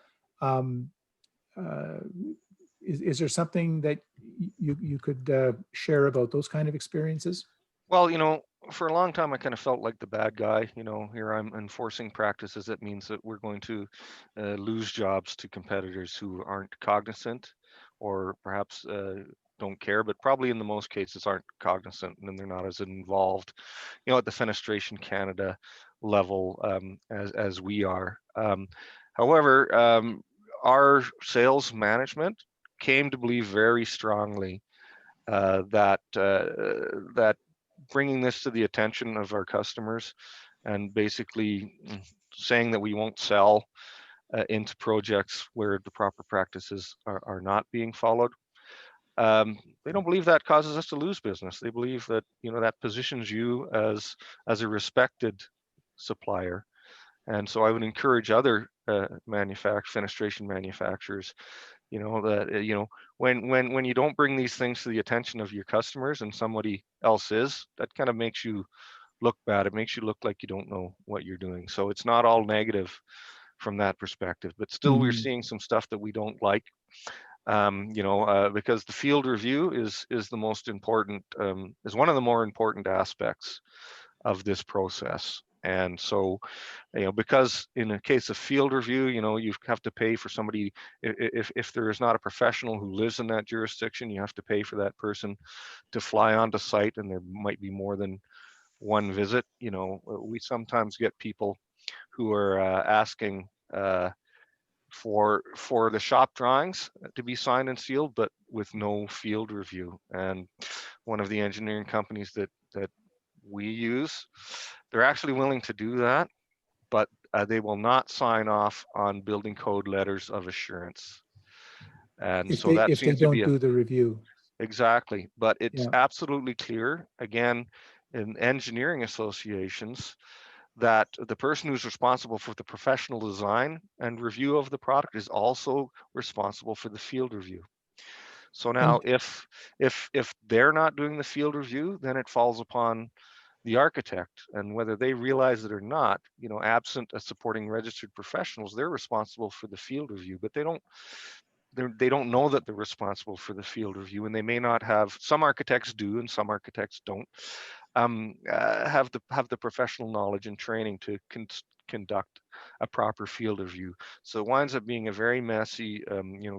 Speaker 2: is there something that you could share about those kind of experiences?
Speaker 3: Well, for a long time, I kind of felt like the bad guy. Here I'm enforcing practices. That means that we're going to lose jobs to competitors who aren't cognizant, or perhaps don't care, but probably in the most cases aren't cognizant, and they're not as involved, at the Fenestration Canada level as we are. However, our sales management came to believe very strongly that bringing this to the attention of our customers and basically saying that we won't sell into projects where the proper practices are not being followed. They don't believe that causes us to lose business. They believe that that positions you as a respected supplier. And so I would encourage other fenestration manufacturers, that when you don't bring these things to the attention of your customers and somebody else is, that kind of makes you look bad. It makes you look like you don't know what you're doing. So it's not all negative from that perspective, but still we're seeing some stuff that we don't like. Because the field review is the most important, is one of the more important aspects of this process. And so, because in a case of field review, you have to pay for somebody. If there is not a professional who lives in that jurisdiction, you have to pay for that person to fly onto site, and there might be more than one visit. We sometimes get people who are asking for the shop drawings to be signed and sealed, but with no field review. And one of the engineering companies that we use, they're actually willing to do that, but they will not sign off on building code letters of assurance. And so that
Speaker 2: if they
Speaker 3: seems to
Speaker 2: don't
Speaker 3: be
Speaker 2: do the review.
Speaker 3: Exactly, but it's
Speaker 2: Yeah.
Speaker 3: absolutely clear, again, in engineering associations, that the person who's responsible for the professional design and review of the product is also responsible for the field review. So now if they're not doing the field review, then it falls upon the architect, and whether they realize it or not, absent a supporting registered professionals, they're responsible for the field review, but they don't know that they're responsible for the field review, and they may not have. Some architects do and some architects don't have the professional knowledge and training to conduct a proper field review. So it winds up being a very messy,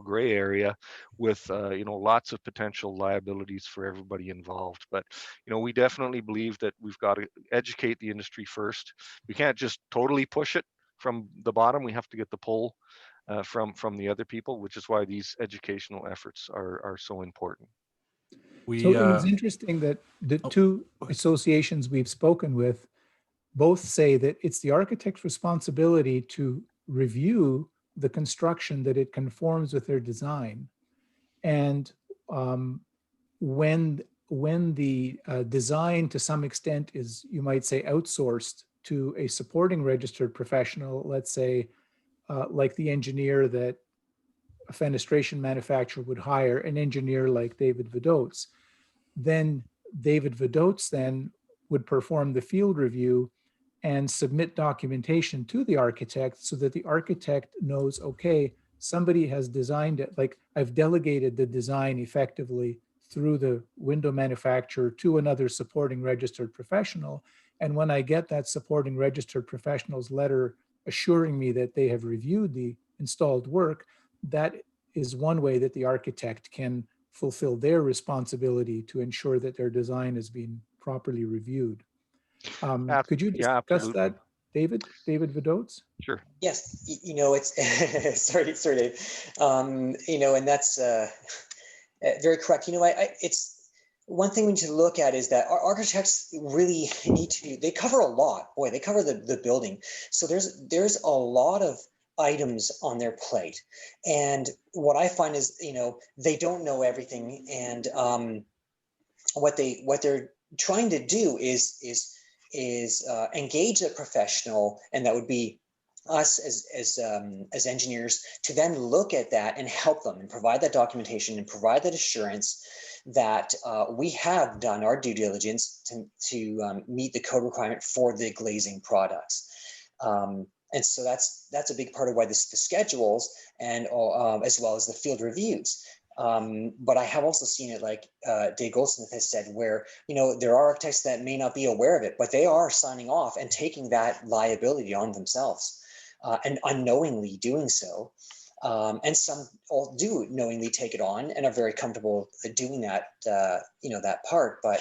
Speaker 3: gray area with, lots of potential liabilities for everybody involved. But, we definitely believe that we've got to educate the industry first. We can't just totally push it from the bottom. We have to get the pull from the other people, which is why these educational efforts are so important.
Speaker 2: So it was interesting that the two associations we've spoken with both say that it's the architect's responsibility to review the construction, that it conforms with their design. And when the design to some extent is, you might say, outsourced to a supporting registered professional, let's say like the engineer that a fenestration manufacturer would hire, an engineer like David Vadocz, then David Vadocz then would perform the field review and submit documentation to the architect so that the architect knows, okay, somebody has designed it, like I've delegated the design effectively through the window manufacturer to another supporting registered professional. And when I get that supporting registered professional's letter assuring me that they have reviewed the installed work, that is one way that the architect can fulfill their responsibility to ensure that their design has been properly reviewed. Could you discuss that, David Vadocz?
Speaker 3: Sure.
Speaker 4: Yes, it's sorry, Dave. And that's very correct. It's one thing we need to look at is that our architects really they cover a lot. Boy, they cover the building. So there's a lot of items on their plate, and what I find is they don't know everything, and what they're trying to do is engage a professional, and that would be us as engineers, to then look at that and help them and provide that documentation and provide that assurance that we have done our due diligence to meet the code requirement for the glazing products. And so that's a big part of why the schedules and as well as the field reviews. But I have also seen it, like Dave Goldsmith has said, where, you know, there are architects that may not be aware of it, but they are signing off and taking that liability on themselves and unknowingly doing so. And some all do knowingly take it on and are very comfortable doing that, you know, that part. But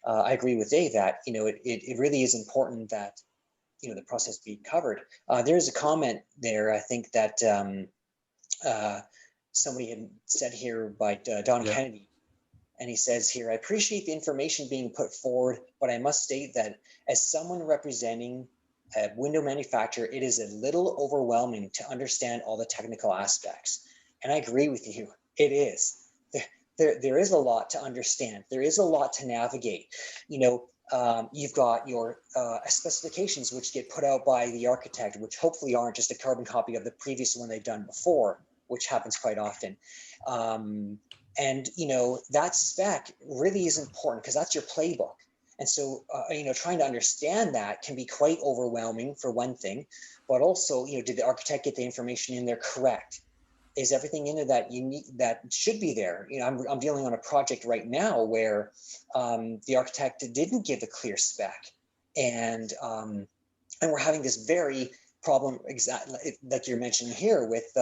Speaker 4: I agree with Dave that, you know, it really is important that, you know, the process be covered. There's a comment there, I think that somebody had said here by Don Kennedy, and he says here, I appreciate the information being put forward, but I must state that as someone representing a window manufacturer, it is a little overwhelming to understand all the technical aspects. And I agree with you, it is. There is a lot to understand. There is a lot to navigate. You know, you've got your specifications which get put out by the architect, which hopefully aren't just a carbon copy of the previous one they've done before, which happens quite often. And, you know, that spec really is important because that's your playbook. And so, you know, trying to understand that can be quite overwhelming for one thing, but also, you know, did the architect get the information in there correct? Is everything in there that you need, that should be there? You know, I'm dealing on a project right now where the architect didn't give a clear spec, and we're having this very problem, exactly like you're mentioning here, with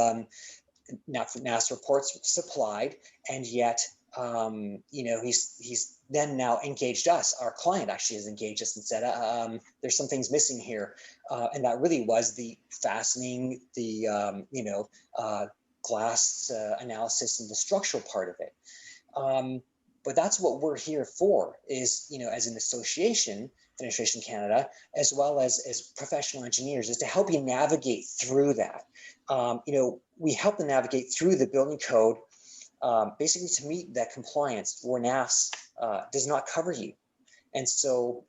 Speaker 4: NAFS reports supplied, and yet you know, he's then now engaged us. Our client actually has engaged us and said, there's some things missing here, and that really was the fastening, the you know, glass analysis and the structural part of it. But that's what we're here for, is, you know, as an association, Fenestration Canada, as well as professional engineers, is to help you navigate through that. You know, we help them navigate through the building code, basically to meet that compliance where NAFS does not cover you. And so,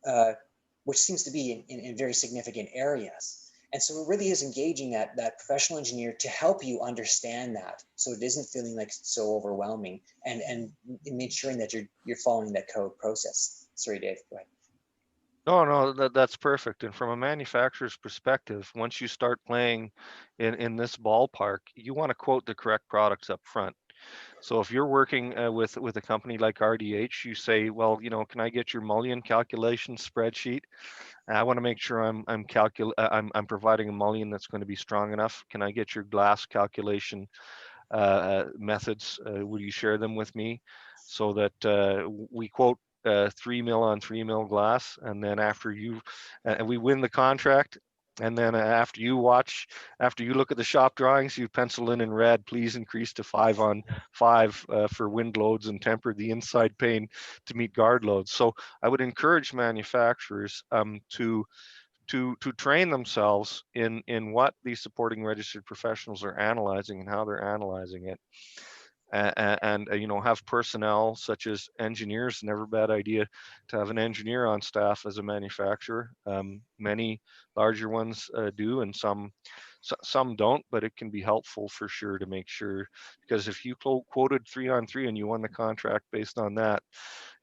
Speaker 4: which seems to be in very significant areas. And so it really is engaging that professional engineer to help you understand that, so it isn't feeling like it's so overwhelming, and ensuring that you're following that code process. Sorry, Dave, go ahead.
Speaker 3: No, that's perfect. And from a manufacturer's perspective, once you start playing in this ballpark, you want to quote the correct products up front. So if you're working with a company like RDH, you say, well, you know, can I get your mullion calculation spreadsheet? I want to make sure I'm providing a mullion that's going to be strong enough. Can I get your glass calculation methods? Will you share them with me, so that we quote 3 mil on 3 mil glass, and then after you we win the contract, and then after you look at the shop drawings, you pencil in red, please increase to 5 on 5 for wind loads and temper the inside pane to meet guard loads. So I would encourage manufacturers to train themselves in what these supporting registered professionals are analyzing and how they're analyzing it. And you know, have personnel such as engineers. Never a bad idea to have an engineer on staff as a manufacturer. Many larger ones do, and some don't, but it can be helpful for sure to make sure, because if you quoted 3 on 3 and you won the contract based on that,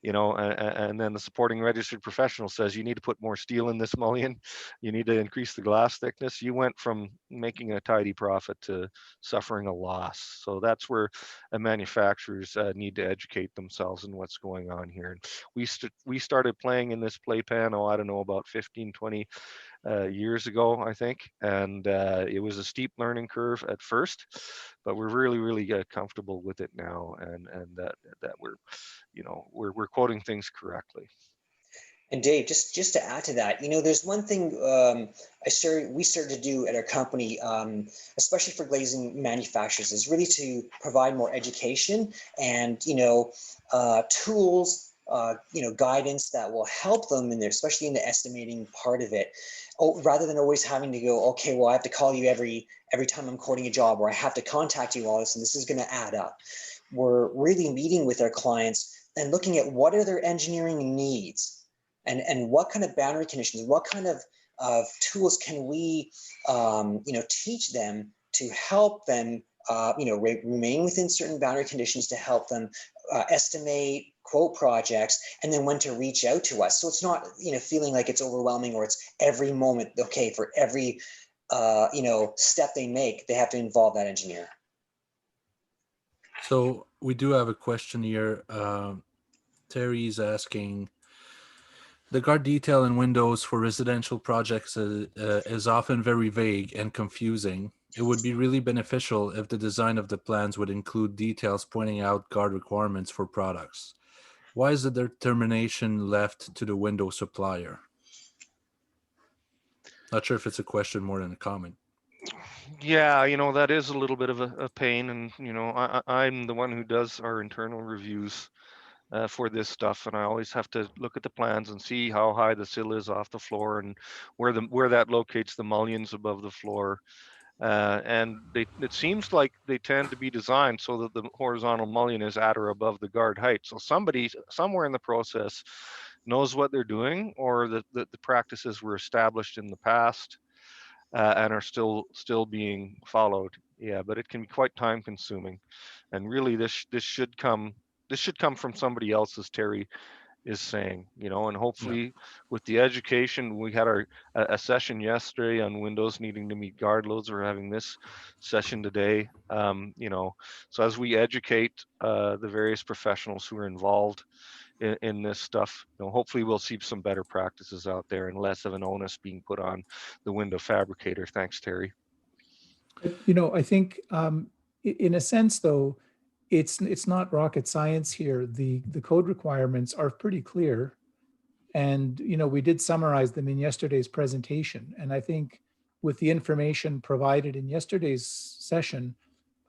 Speaker 3: you know, and then the supporting registered professional says you need to put more steel in this mullion, you need to increase the glass thickness, you went from making a tidy profit to suffering a loss. So that's where manufacturers need to educate themselves in what's going on here. We started playing in this playpen, I don't know, about 15, 20 years ago, I think, and it was a steep learning curve at first, but we're really comfortable with it now, and that we're, you know, we're quoting things correctly.
Speaker 4: And Dave, just to add to that, you know, there's one thing we started to do at our company, especially for glazing manufacturers, is really to provide more education and, you know, tools, you know, guidance that will help them in there, especially in the estimating part of it. Oh, rather than always having to go, okay, well, I have to call you every time I'm quoting a job, or I have to contact you all this, and this is going to add up. We're really meeting with our clients and looking at what are their engineering needs. And what kind of boundary conditions, what kind of tools can we, you know, teach them to help them, you know, remain within certain boundary conditions, to help them estimate, quote projects, and then when to reach out to us. So it's not, feeling like it's overwhelming or it's every moment, okay, for every, step they make, they have to involve that engineer.
Speaker 1: So we do have a question here. Terry's asking, the guard detail in windows for residential projects is often very vague and confusing. It would be really beneficial if the design of the plans would include details pointing out guard requirements for products. Why is the determination left to the window supplier? Not sure if it's a question more than a comment.
Speaker 3: Yeah, that is a little bit of a pain, and I'm the one who does our internal reviews for this stuff, and I always have to look at the plans and see how high the sill is off the floor and where that locates the mullions above the floor. And it seems like they tend to be designed so that the horizontal mullion is at or above the guard height. So somebody somewhere in the process knows what they're doing, or that the practices were established in the past and are still being followed. Yeah, but it can be quite time consuming, and really this should come from somebody else, as Terry is saying, and hopefully with the education, we had a session yesterday on windows needing to meet guard loads. We're having this session today, so as we educate the various professionals who are involved in this stuff, hopefully we'll see some better practices out there and less of an onus being put on the window fabricator. Thanks, Terry.
Speaker 2: I think in a sense, though, it's not rocket science here. The code requirements are pretty clear, and we did summarize them in yesterday's presentation. And I think with the information provided in yesterday's session,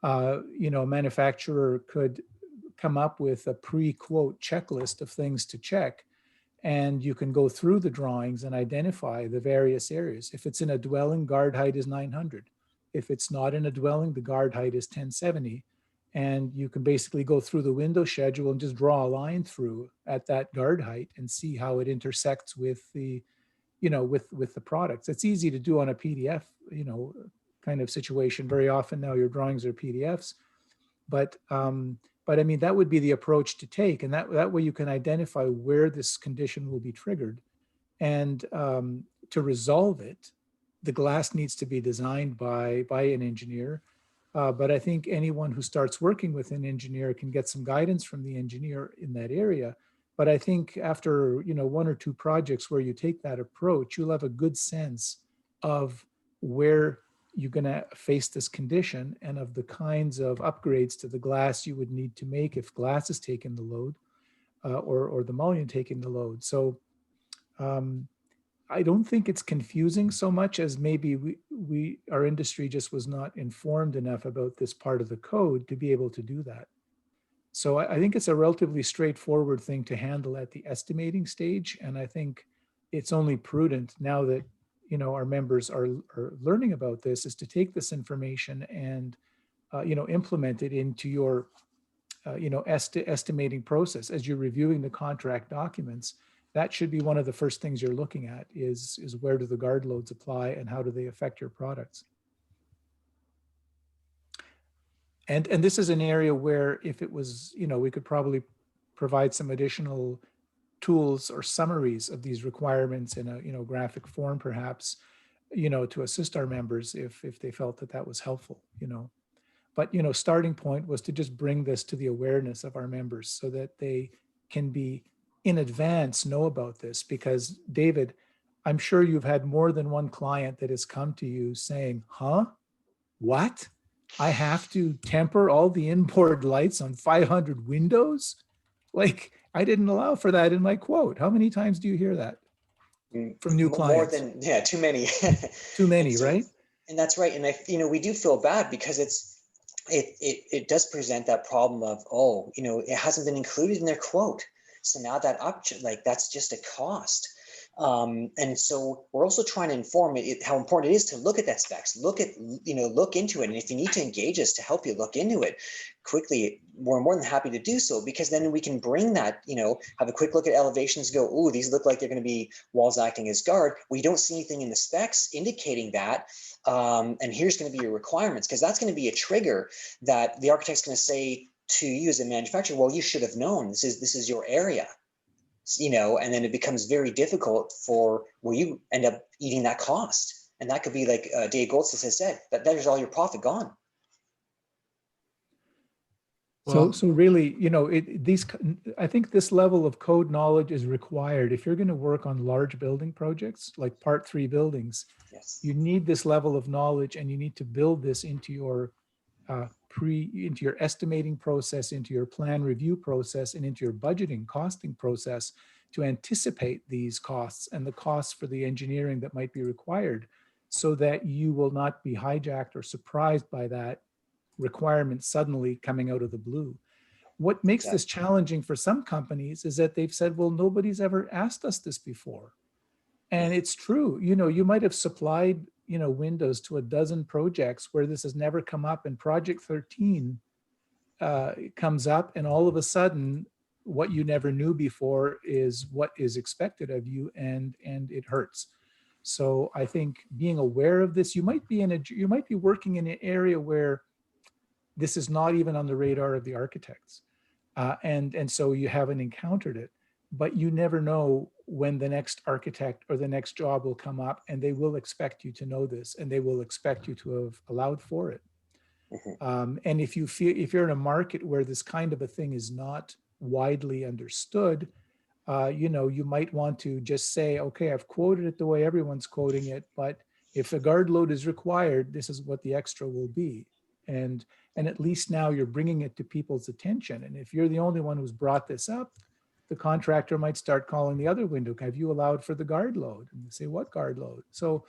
Speaker 2: a manufacturer could come up with a pre-quote checklist of things to check, and you can go through the drawings and identify the various areas. If it's in a dwelling, guard height is 900. If it's not in a dwelling, the guard height is 1070. And you can basically go through the window schedule and just draw a line through at that guard height and see how it intersects with the, with the products. It's easy to do on a PDF, kind of situation. Very often now your drawings are PDFs, but I mean, that would be the approach to take. And that way you can identify where this condition will be triggered. And to resolve it, the glass needs to be designed by an engineer. But I think anyone who starts working with an engineer can get some guidance from the engineer in that area. But I think after, one or two projects where you take that approach, you'll have a good sense of where you're going to face this condition and of the kinds of upgrades to the glass you would need to make if glass is taking the load or the mullion taking the load. So I don't think it's confusing so much as maybe our industry just was not informed enough about this part of the code to be able to do that. So I think it's a relatively straightforward thing to handle at the estimating stage. And I think it's only prudent now that, our members are learning about this, is to take this information and, implement it into your, estimating process. As you're reviewing the contract documents, that should be one of the first things you're looking at is where do the guard loads apply and how do they affect your products? And this is an area where if it was, we could probably provide some additional tools or summaries of these requirements in a, graphic form, perhaps, to assist our members if they felt that was helpful, But, starting point was to just bring this to the awareness of our members so that they can be in advance know about this. Because David, I'm sure you've had more than one client that has come to you saying, huh, what? I have to temper all the inboard lights on 500 windows? Like, I didn't allow for that in my quote. How many times do you hear that from new clients?
Speaker 4: More than, too many.
Speaker 2: Too many, right?
Speaker 4: And that's right. And we do feel bad because it does present that problem of, it hasn't been included in their quote. So now that's just a cost. And so we're also trying to inform how important it is to look at that specs, look into it. And if you need to engage us to help you look into it quickly, we're more than happy to do so, because then we can bring that, have a quick look at elevations, go, ooh, these look like they're going to be walls acting as guard. We don't see anything in the specs indicating that. And here's going to be your requirements, because that's going to be a trigger that the architect's going to say, to you as a manufacturer, well, you should have known this is your area, you know, and then it becomes very difficult for, well, you end up eating that cost. And that could be like Dave Goldsmith has said, that there's all your profit gone.
Speaker 1: Well,
Speaker 2: So really, you know, I think this level of code knowledge is required if you're going to work on large building projects like Part 3 buildings.
Speaker 4: Yes.
Speaker 2: You need this level of knowledge, and you need to build this into your into your estimating process, into your plan review process, and into your budgeting costing process to anticipate these costs and the costs for the engineering that might be required, so that you will not be hijacked or surprised by that requirement suddenly coming out of the blue. What makes this challenging for some companies is that they've said, well, nobody's ever asked us this before. And it's true, you know, you might have supplied, you know, windows to a dozen projects where this has never come up, and project 13 comes up, and all of a sudden what you never knew before is what is expected of you, and it hurts. So I think being aware of this, you might be working in an area where this is not even on the radar of the architects. And so you haven't encountered it, but you never know when the next architect or the next job will come up, and they will expect you to know this, and they will expect you to have allowed for it. And if you're in a market where this kind of a thing is not widely understood, you know, you might want to just say, okay, I've quoted it the way everyone's quoting it, but if a guard load is required, this is what the extra will be. And at least now you're bringing it to people's attention. And if you're the only one who's brought this up, the contractor might start calling the other window. Have you allowed for the guard load? And they say, what guard load? So,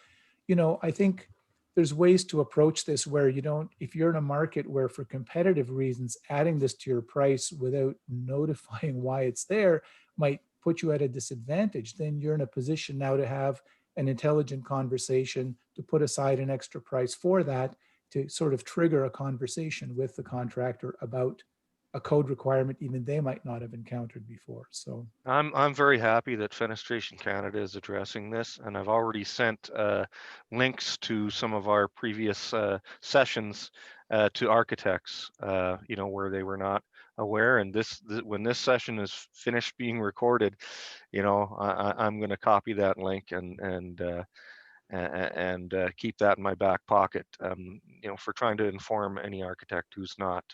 Speaker 2: you know, I think there's ways to approach this where you don't, if you're in a market where for competitive reasons, adding this to your price without notifying why it's there might put you at a disadvantage, then you're in a position now to have an intelligent conversation, to put aside an extra price for that, to sort of trigger a conversation with the contractor about a code requirement even they might not have encountered before. So
Speaker 3: I'm very happy that Fenestration Canada is addressing this, and I've already sent links to some of our previous sessions to architects, you know, where they were not aware. And when this session is finished being recorded, you know, I'm going to copy that link and keep that in my back pocket, you know, for trying to inform any architect who's not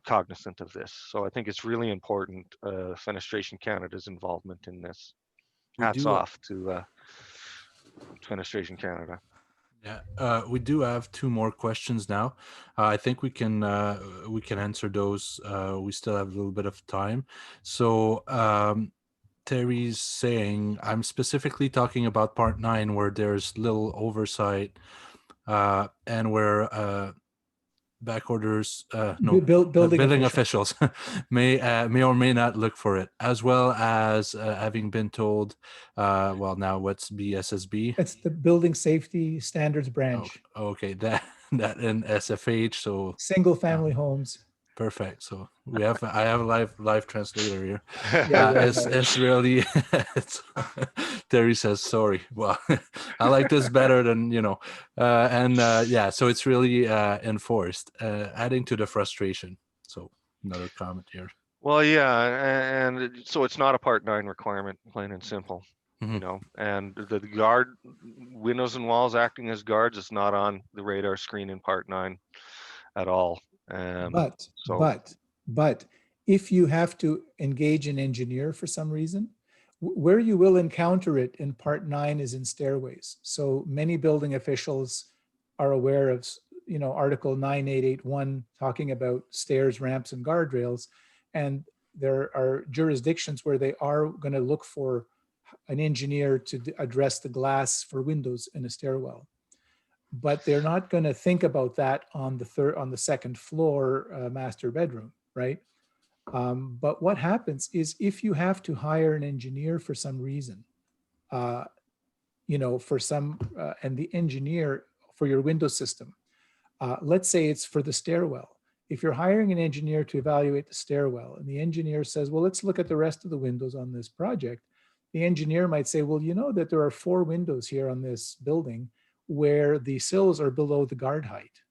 Speaker 3: cognizant of this. So I think it's really important, Fenestration Canada's involvement in this. Hats off to Fenestration Canada.
Speaker 1: Yeah, we do have 2 more questions now. I think we can answer those. We still have a little bit of time. So Terry's saying, I'm specifically talking about Part 9 where there's little oversight and where back orders, building officials may or may not look for it, as well as having been told, well, now what's BSSB?
Speaker 2: It's the Building Safety Standards Branch.
Speaker 1: Oh, okay, that in SFH, so
Speaker 2: single family homes.
Speaker 1: Perfect. So I have a live translator here.
Speaker 2: Yeah,
Speaker 1: it's really Terry says sorry. Well, I like this better than yeah. So it's really enforced, adding to the frustration. So another comment here.
Speaker 3: Well, yeah, and so it's not a Part 9 requirement, plain and simple.
Speaker 1: Mm-hmm.
Speaker 3: You know, and the guard windows and walls acting as guards is not on the radar screen in Part 9 at all.
Speaker 2: But if you have to engage an engineer for some reason, where you will encounter it in Part 9 is in stairways. So many building officials are aware of, you know, Article 9881 talking about stairs, ramps, and guardrails. And there are jurisdictions where they are going to look for an engineer to address the glass for windows in a stairwell. But they're not going to think about that on the second floor master bedroom, right? But what happens is if you have to hire an engineer for some reason, you know, and the engineer for your window system, let's say it's for the stairwell. If you're hiring an engineer to evaluate the stairwell and the engineer says, well, let's look at the rest of the windows on this project, the engineer might say, well, you know that there are 4 windows here on this building where the sills are below the guard height.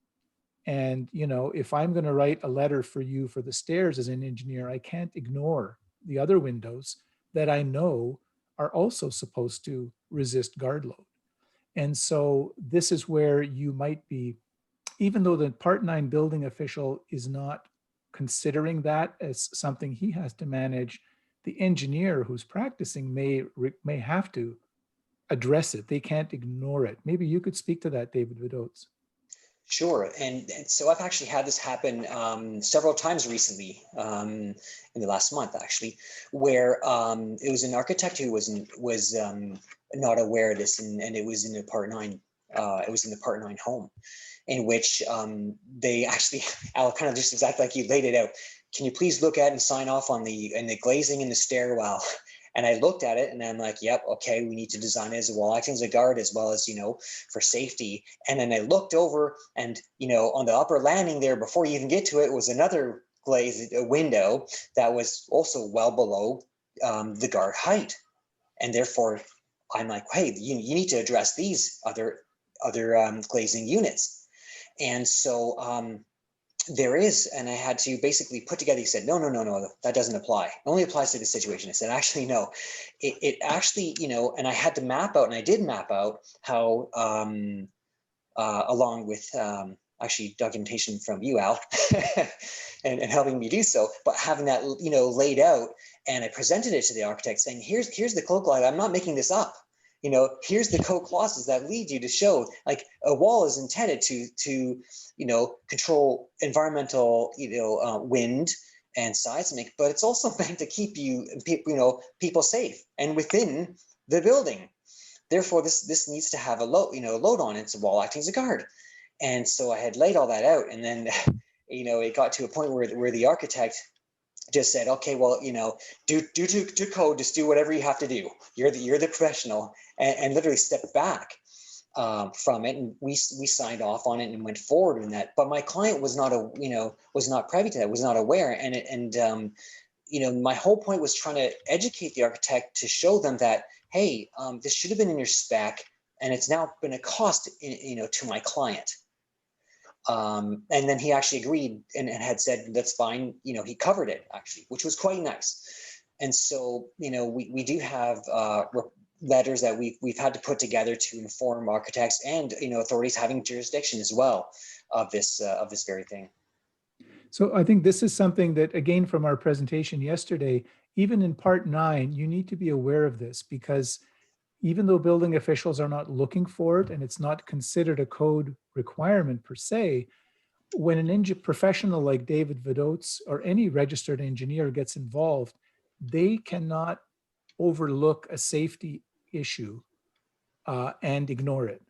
Speaker 2: And, you know, if I'm going to write a letter for you for the stairs as an engineer, I can't ignore the other windows that I know are also supposed to resist guard load. And so this is where you might be, even though the Part 9 building official is not considering that as something he has to manage, the engineer who's practicing may have to address it. They can't ignore it. Maybe you could speak to that, David Vadocz.
Speaker 4: Sure, and so I've actually had this happen several times recently, in the last month actually, where it was an architect who was not aware of this, and it was in the Part 9. It was in the Part 9 home, in which they actually, Al, kind of just exactly like you laid it out. Can you please look at and sign off on the glazing in the stairwell? And I looked at it and I'm like, yep, okay, we need to design it as a wall acting as a guard as well as, you know, for safety. And then I looked over and, you know, on the upper landing there, before you even get to it, was another glazed window that was also well below the guard height. And therefore, I'm like, hey, you need to address these other glazing units. And so there is, and I had to basically put together, he said, no, that doesn't apply. It only applies to this situation. I said, actually, no, it actually, you know, and I had to map out, and I did map out how, along with actually documentation from you, Al, and helping me do so, but having that, you know, laid out, and I presented it to the architect saying, here's the code clause. I'm not making this up. You know, here's the code clauses that lead you to show, like, a wall is intended to you know, control environmental, you know, wind and seismic, but it's also meant to keep you know, people safe and within the building. Therefore, this needs to have a load, you know, load on it. It's a wall acting as a guard. And so I had laid all that out, and then, you know, it got to a point where the architect just said, okay, well, you know, due to code, just do whatever you have to do. You're the professional, and literally stepped back from it, and we signed off on it and went forward in that. But my client was not was not privy to that, was not aware, and you know, my whole point was trying to educate the architect to show them that, hey, this should have been in your spec, and it's now been a cost, you know, to my client. And then he actually agreed and had said, that's fine. You know, he covered it actually, which was quite nice. And so, you know, we do have letters that we've had to put together to inform architects and, you know, authorities having jurisdiction as well of this very thing.
Speaker 2: So I think this is something that, again, from our presentation yesterday, even in Part 9, you need to be aware of this, because even though building officials are not looking for it and it's not considered a code requirement per se, when an professional like David Vadocz or any registered engineer gets involved, they cannot overlook a safety issue and ignore it.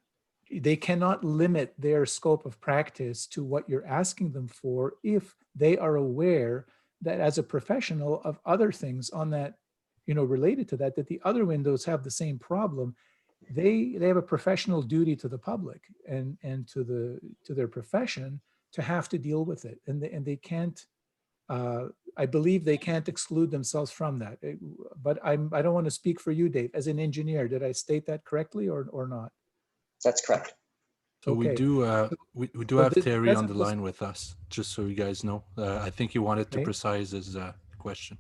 Speaker 2: They cannot limit their scope of practice to what you're asking them for if they are aware that, as a professional, of other things on that, you know, related to that the other windows have the same problem. They have a professional duty to the public and to their profession to have to deal with it, and they can't. I believe they can't exclude themselves from that. But I don't want to speak for you, Dave, as an engineer. Did I state that correctly or not?
Speaker 4: That's correct.
Speaker 1: So
Speaker 2: okay.
Speaker 1: we do have Terry on the line with us, just so you guys know. I think he wanted to precise his question.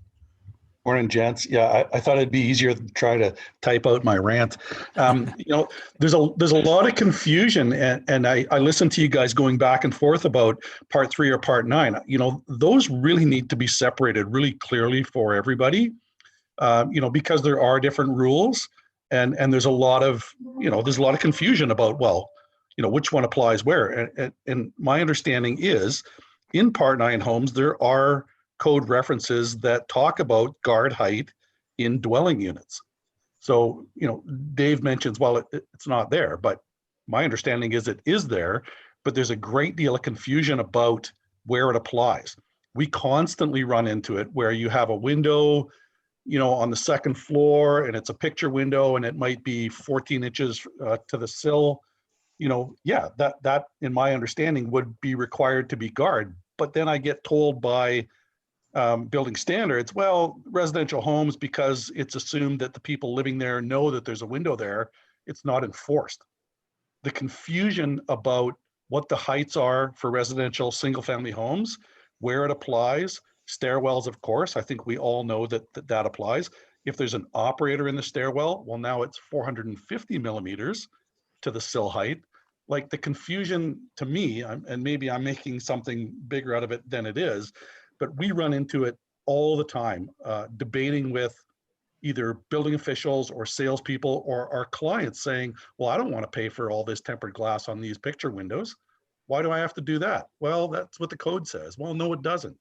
Speaker 5: Morning, gents. Yeah, I thought it'd be easier to try to type out my rant. You know, there's a lot of confusion, and I listened to you guys going back and forth about Part 3 or Part 9. You know, those really need to be separated really clearly for everybody. You know, because there are different rules, and there's a lot of, you know, there's a lot of confusion about, well, you know, which one applies where. And my understanding is, in Part 9 homes, there are code references that talk about guard height in dwelling units. So, you know, Dave mentions, well, it's not there, but my understanding is it is there, but there's a great deal of confusion about where it applies. We constantly run into it where you have a window, you know, on the second floor, and it's a picture window, and it might be 14 inches to the sill. You know, yeah, that in my understanding would be required to be guard. But then I get told by building standards, well, residential homes, because it's assumed that the people living there know that there's a window there, it's not enforced. The confusion about what the heights are for residential single-family homes, where it applies, stairwells, of course. I think we all know that applies. If there's an operator in the stairwell, well, now it's 450 millimeters to the sill height. Like, the confusion to me, and maybe I'm making something bigger out of it than it is, but we run into it all the time, debating with either building officials or salespeople or our clients saying, well, I don't want to pay for all this tempered glass on these picture windows. Why do I have to do that? Well, that's what the code says. Well, no, it doesn't.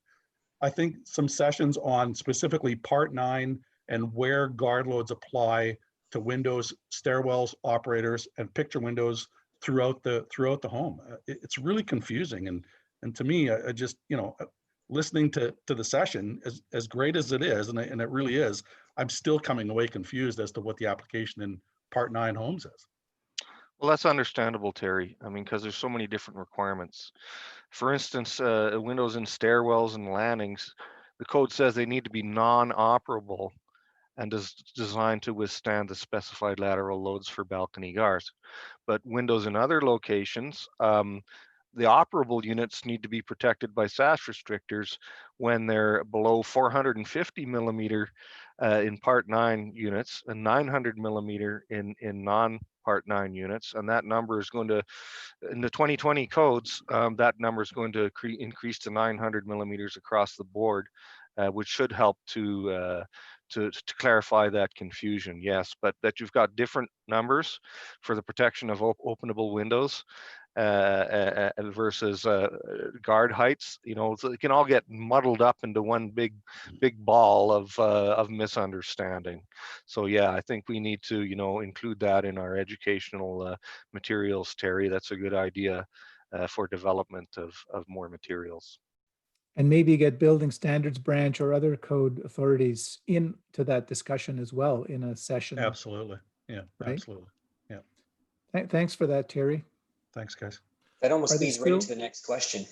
Speaker 5: I think some sessions on specifically Part 9 and where guard loads apply to windows, stairwells, operators, and picture windows throughout the home. It's really confusing, and to me, I just, listening to the session, as great as it is, and it really is, I'm still coming away confused as to what the application in Part 9 homes is.
Speaker 3: Well, that's understandable, Terry. I mean, because there's so many different requirements. For instance, windows in stairwells and landings, the code says they need to be non-operable and is designed to withstand the specified lateral loads for balcony guards. But windows in other locations, the operable units need to be protected by SAS restrictors when they're below 450 millimeter in Part 9 units and 900 millimeter in non-Part 9 units. And that number is going to, in the 2020 codes, that number is going to increase to 900 millimeters across the board, which should help to clarify that confusion. Yes, but that you've got different numbers for the protection of openable windows versus guard heights, so it can all get muddled up into one big ball of misunderstanding. So yeah, I think we need to include that in our educational materials, Terry. That's a good idea for development of more materials.
Speaker 2: And maybe get building standards branch or other code authorities into that discussion as well in a session.
Speaker 5: Absolutely. Yeah,
Speaker 2: right?
Speaker 5: Absolutely. Yeah.
Speaker 2: Thanks for that, Terry.
Speaker 5: Thanks, guys.
Speaker 4: That almost leads right into the next question.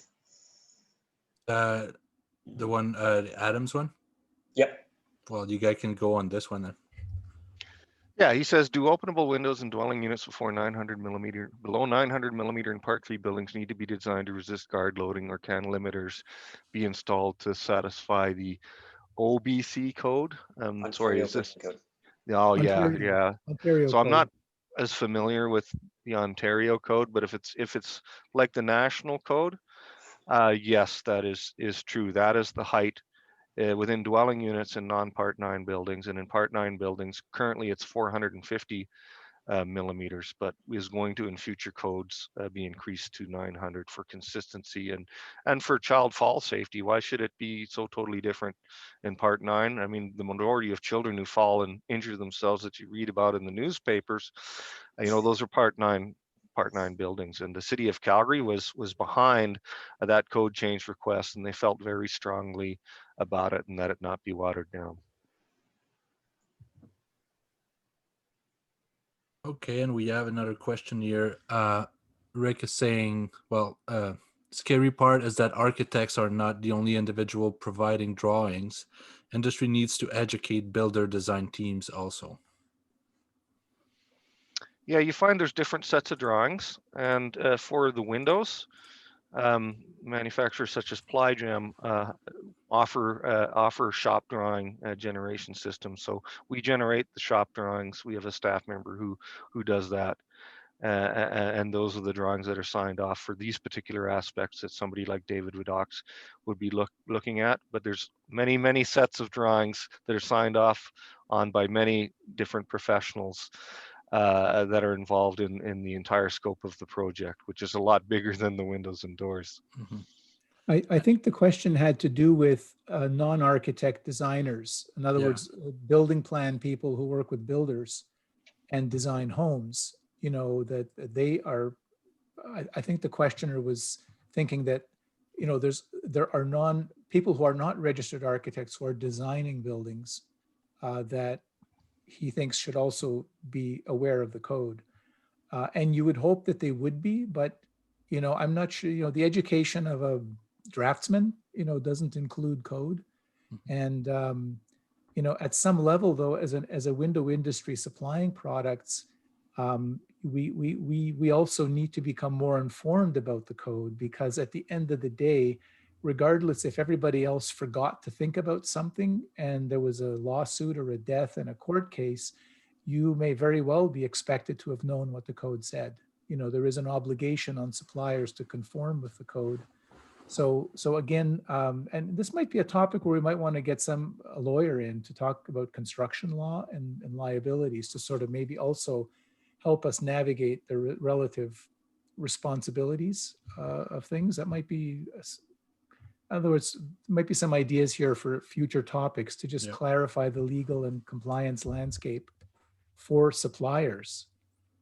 Speaker 1: The one, Adam's one?
Speaker 4: Yep.
Speaker 1: Well, you guys can go on this one then.
Speaker 3: Yeah, he says, do openable windows in dwelling units below 900 millimeter in Part 3 buildings need to be designed to resist guard loading, or can limiters be installed to satisfy the OBC code? Sorry, is this? Code. Oh, yeah.
Speaker 2: Ontario
Speaker 3: so I'm
Speaker 2: code.
Speaker 3: not as familiar with the Ontario code, but if it's like the national code, yes, that is true. That is the height within dwelling units in non-Part 9 buildings, and in Part 9 buildings, currently it's 450 millimeters, but is going to in future codes be increased to 900 for consistency and for child fall safety. Why should it be so totally different in Part 9? I mean, the majority of children who fall and injure themselves that you read about in the newspapers, those are Part 9 buildings, and the city of Calgary was behind that code change request, and they felt very strongly about it and that it not be watered down.
Speaker 1: Okay, and we have another question here. Rick is saying, well, scary part is that architects are not the only individual providing drawings. Industry needs to educate builder design teams also.
Speaker 3: Yeah, you find there's different sets of drawings, and for the windows, manufacturers such as PlyGem offer shop drawing generation systems. So we generate the shop drawings. We have a staff member who does that, and those are the drawings that are signed off for these particular aspects that somebody like David Vadocz would be looking at. But there's many sets of drawings that are signed off on by many different professionals that are involved in the entire scope of the project, which is a lot bigger than the windows and doors.
Speaker 1: Mm-hmm.
Speaker 2: I think the question had to do with non-architect designers. In other words, building plan people who work with builders and design homes, that they are, I think the questioner was thinking that, there are people who are not registered architects who are designing buildings that he thinks should also be aware of the code. And you would hope that they would be, but, I'm not sure, the education of a draftsman, doesn't include code. And, at some level though, as a window industry supplying products, we also need to become more informed about the code, because at the end of the day, regardless if everybody else forgot to think about something and there was a lawsuit or a death in a court case, you may very well be expected to have known what the code said. You know, there is an obligation on suppliers to conform with the code. So again, and this might be a topic where we might want to get a lawyer in to talk about construction law and liabilities, to sort of maybe also help us navigate the relative responsibilities of things. That might be, in other words, might be some ideas here for future topics to just clarify the legal and compliance landscape for suppliers.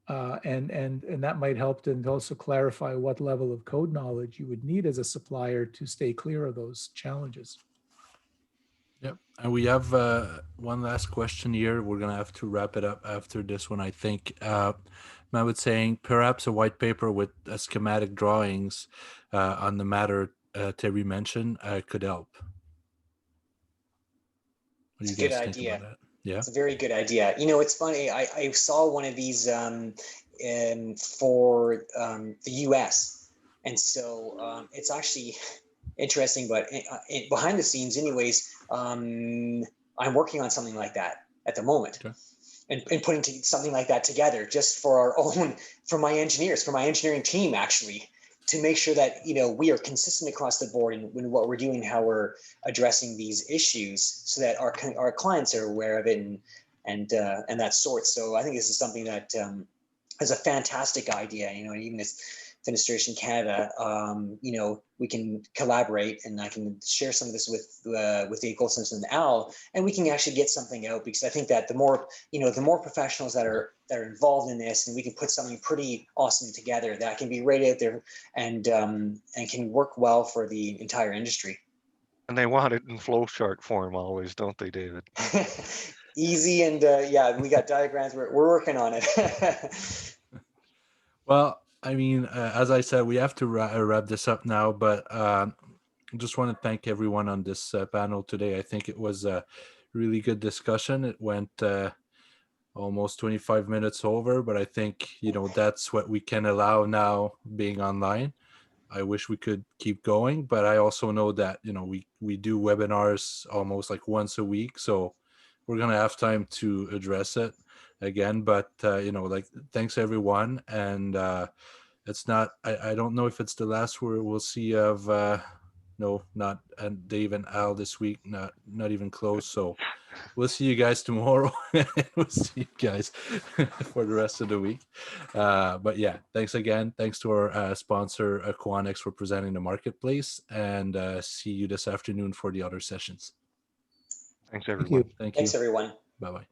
Speaker 2: And that might help to also clarify what level of code knowledge you would need as a supplier to stay clear of those challenges.
Speaker 1: Yep. And we have one last question here. We're going to have to wrap it up after this one, I think. Matt was saying perhaps a white paper with schematic drawings on the matter Terry mentioned could help. What do you guys think about that? Yeah,
Speaker 4: it's a very good idea. You know, it's funny. I saw one of these for the U.S. And so it's actually interesting. But behind the scenes, anyways, I'm working on something like that at the moment, and putting something like that together just for our own, for my engineers, for my engineering team, actually, to make sure that, you know, we are consistent across the board in what we're doing, how we're addressing these issues, so that our clients are aware of it and that sort. So I think this is something that is a fantastic idea. You know, even as Fenestration Canada, you know, we can collaborate, and I can share some of this with Dave Goldsmith and Al, and we can actually get something out, because I think that the more, you know, the more professionals that are involved in this, and we can put something pretty awesome together that can be right out there and can work well for the entire industry.
Speaker 3: And they want it in flowchart form always, don't they, David?
Speaker 4: Easy, and yeah, we got diagrams. We're working on it.
Speaker 1: Well, I mean, as I said, we have to wrap this up now, but I just want to thank everyone on this panel today. I think it was a really good discussion. It went almost 25 minutes over, but I think, you know, that's what we can allow now, being online. I wish we could keep going, but I also know that, you know, we do webinars almost like once a week, so we're going to have time to address it again. But, you know, like, thanks everyone. And it's not, I don't know if it's the last we'll see of, no, not and Dave and Al this week, not even close. So we'll see you guys tomorrow. We'll see you guys for the rest of the week. But yeah, thanks again. Thanks to our sponsor, Quanex, for presenting the marketplace, and see you this afternoon for the other sessions.
Speaker 3: Thanks, everyone.
Speaker 1: Thank you.
Speaker 4: Thanks, everyone.
Speaker 1: Bye-bye.